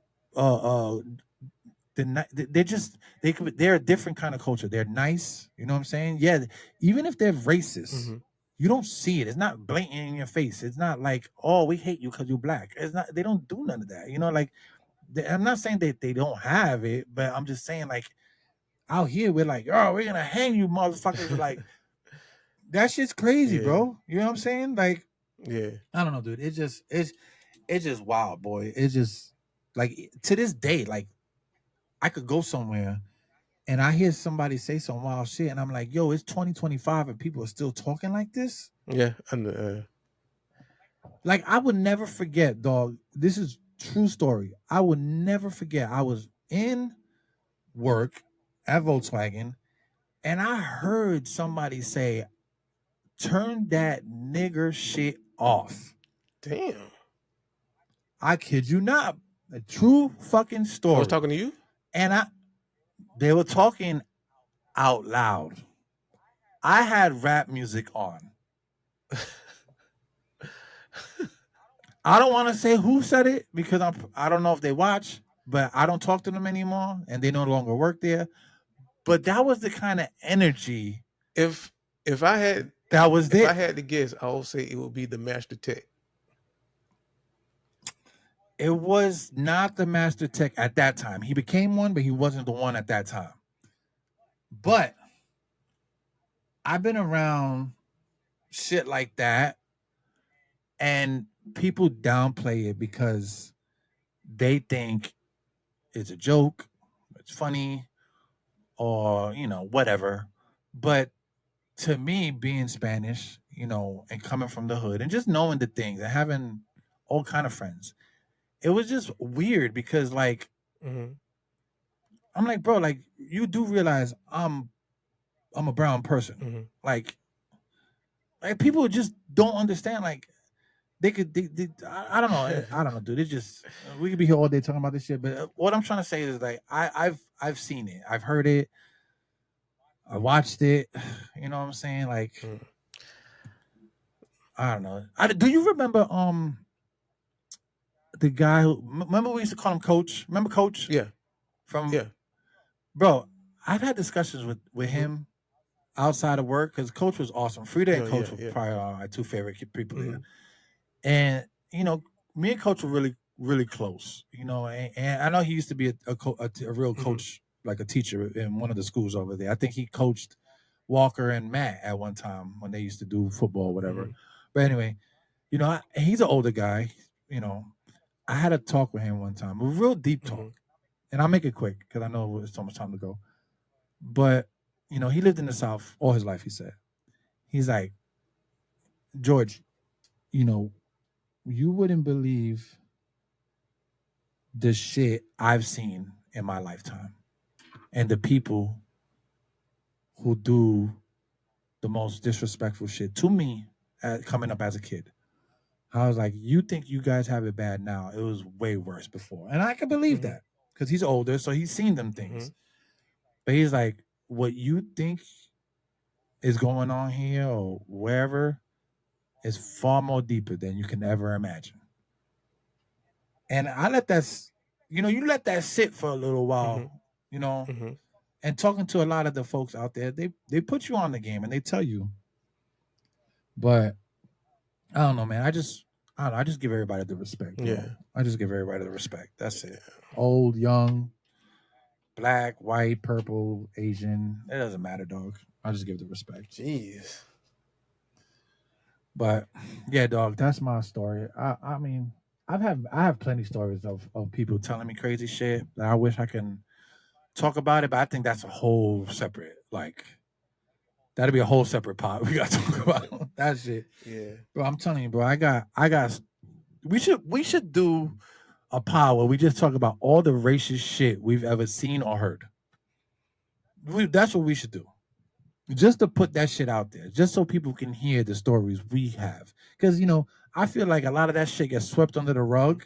they're a different kind of culture. They're nice, you know what I'm saying? Yeah, even if they're racist, you don't see it. It's not blatant in your face. It's not like, oh, we hate you because you're black. It's not. They don't do none of that. You know, like I'm not saying that they don't have it, but I'm just saying like out here we're like, oh, we're gonna hang you, motherfuckers. Like that shit's crazy, bro. You know what I'm saying? Like, I don't know, dude. It's just wild, boy. It's just like to this day, like I could go somewhere and I hear somebody say some wild shit, and I'm like, yo, it's 2025 and people are still talking like this. Yeah, like I would never forget, dog. This is true story. I would never forget. I was in work at Volkswagen, and I heard somebody say, "Turn that nigger shit off." Damn. I kid you not. A true fucking story. I was talking to you? And they were talking out loud. I had rap music on. I don't want to say who said it because I don't know if they watch, but I don't talk to them anymore and they no longer work there. But that was the kind of energy. If I had that was if I had to guess, I would say it would be the Master Tech. It was not the Master Tech at that time. He became one, but he wasn't the one at that time. But I've been around shit like that, and people downplay it because they think it's a joke, it's funny, or, you know, whatever. But to me, being Spanish, you know, and coming from the hood and just knowing the things and having all kind of friends, it was just weird because like, I'm like, bro, like you do realize I'm a brown person. Like people just don't understand. Like they I don't know. I don't know, dude. It's just we could be here all day talking about this shit. But what I'm trying to say is like I've seen it. I've heard it. I watched it. You know what I'm saying? Like I don't know. Do you remember the guy who remember we used to call him Coach? Remember Coach? Yeah. Bro, I've had discussions with him outside of work because Coach was awesome. Frida and Coach were probably my two favorite people there. And you know, me and Coach were really, really close. You know, and I know he used to be a real coach, like a teacher in one of the schools over there. I think he coached Walker and Matt at one time when they used to do football, or whatever. But anyway, you know, he's an older guy. You know, I had a talk with him one time, a real deep talk, and I'll make it quick because I know it's so much time to go. But you know, he lived in the South all his life. He said, he's like, George, you know, you wouldn't believe the shit I've seen in my lifetime and the people who do the most disrespectful shit to me coming up as a kid. I was like, you think you guys have it bad now? It was way worse before. And I can believe that because he's older, so he's seen them things. But he's like, what you think is going on here or wherever is far more deeper than you can ever imagine. And I let that, you know, you let that sit for a little while, you know, and talking to a lot of the folks out there, they put you on the game and they tell you. But I don't know, man. I just give everybody the respect. Bro. Yeah. I just give everybody the respect. That's it. Old, young, black, white, purple, Asian. It doesn't matter, dog. I just give the respect. Jeez. But yeah, dog, that's my story. I mean, I have plenty of stories of people telling me crazy shit that I wish I can talk about it, but I think that's a whole separate, like, that'd be a whole separate pot we got to talk about that shit. Yeah, bro, I'm telling you, bro, I got. We should do a pod where we just talk about all the racist shit we've ever seen or heard. That's what we should do. Just to put that shit out there, just so people can hear the stories we have. Because, you know, I feel like a lot of that shit gets swept under the rug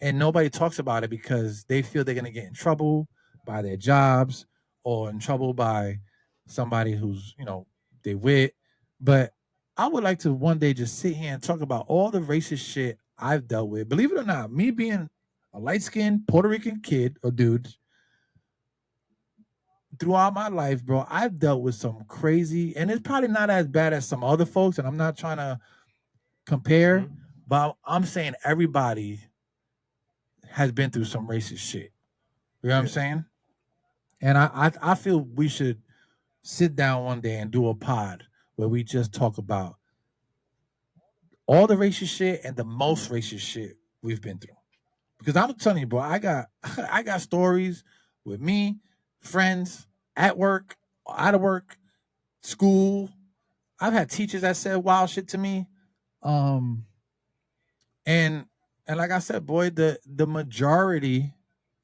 and nobody talks about it because they feel they're going to get in trouble by their jobs or in trouble by somebody who's, you know, they with. But I would like to one day just sit here and talk about all the racist shit I've dealt with. Believe it or not, me being a light-skinned Puerto Rican kid or dude. Throughout my life, bro, I've dealt with some crazy, and it's probably not as bad as some other folks, and I'm not trying to compare, but I'm saying everybody has been through some racist shit. You know what I'm saying? And I feel we should sit down one day and do a pod where we just talk about all the racist shit and the most racist shit we've been through. Because I'm telling you, bro, I got stories with me, friends, at work, out of work, school. I've had teachers that said wild shit to me. And like I said, boy, the majority,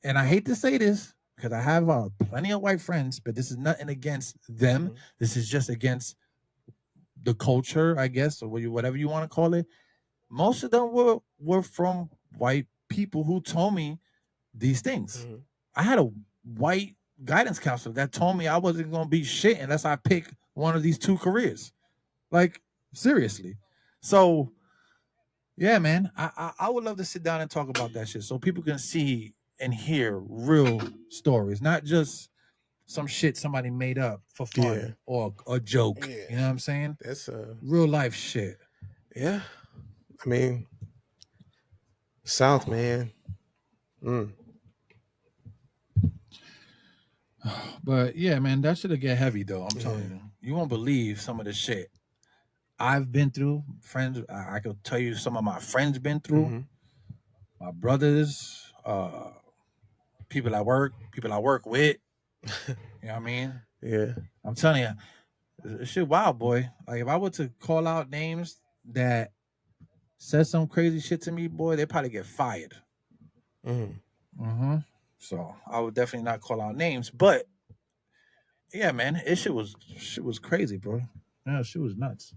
and I hate to say this because I have plenty of white friends, but this is nothing against them. This is just against the culture, I guess, or whatever you want to call it. Most of them were from white people who told me these things. I had a white guidance counselor that told me I wasn't going to be shit unless I pick one of these two careers. Like, seriously. So, yeah, man, I would love to sit down and talk about that shit so people can see and hear real stories, not just some shit somebody made up for fun or a joke. Yeah. You know what I'm saying? That's real life shit. Yeah. I mean, South, man. But yeah, man, that should get heavy though. I'm telling you. You won't believe some of the shit I've been through. Friends, I could tell you some of my friends been through. My brothers, people I work with. You know what I mean? Yeah. I'm telling you, shit wild, boy. Like if I were to call out names that said some crazy shit to me, boy, they'd probably get fired. So I would definitely not call out names, but yeah, man, shit was crazy, bro. Yeah, shit was nuts.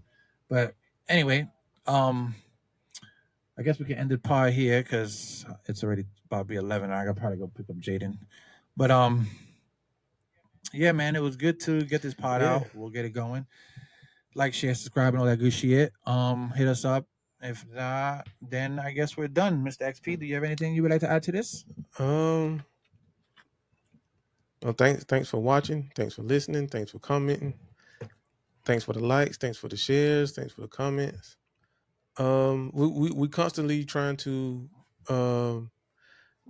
But anyway, I guess we can end the pod here because it's already about to be 11. I gotta probably go pick up Jaden. But yeah, man, it was good to get this pod out. We'll get it going. Like, share, subscribe, and all that good shit. Hit us up. If not, then I guess we're done. Mr. XP, do you have anything you would like to add to this? Well, thanks for watching. Thanks for listening. Thanks for commenting. Thanks for the likes. Thanks for the shares. Thanks for the comments. We constantly trying to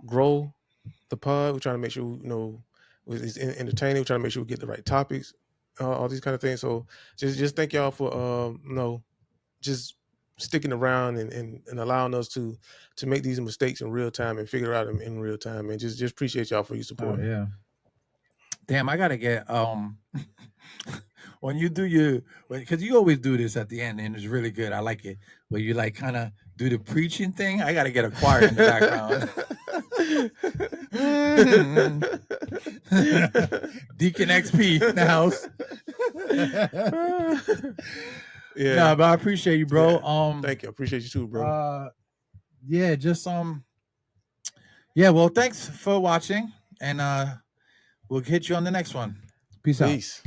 grow the pod. We're trying to make sure it's entertaining. We're trying to make sure we get the right topics, all these kind of things. So just thank y'all for just sticking around and allowing us to make these mistakes in real time and figure out them in real time. And just appreciate y'all for your support. Oh, yeah. Damn, I gotta get when you do because you always do this at the end and it's really good. I like it. Where you like kind of do the preaching thing. I gotta get a choir in the background. Deacon XP in the house. Yeah, no, but I appreciate you, bro. Yeah. Thank you. I appreciate you too, bro. Yeah, just yeah, well, thanks for watching, and we'll hit you on the next one. Peace out.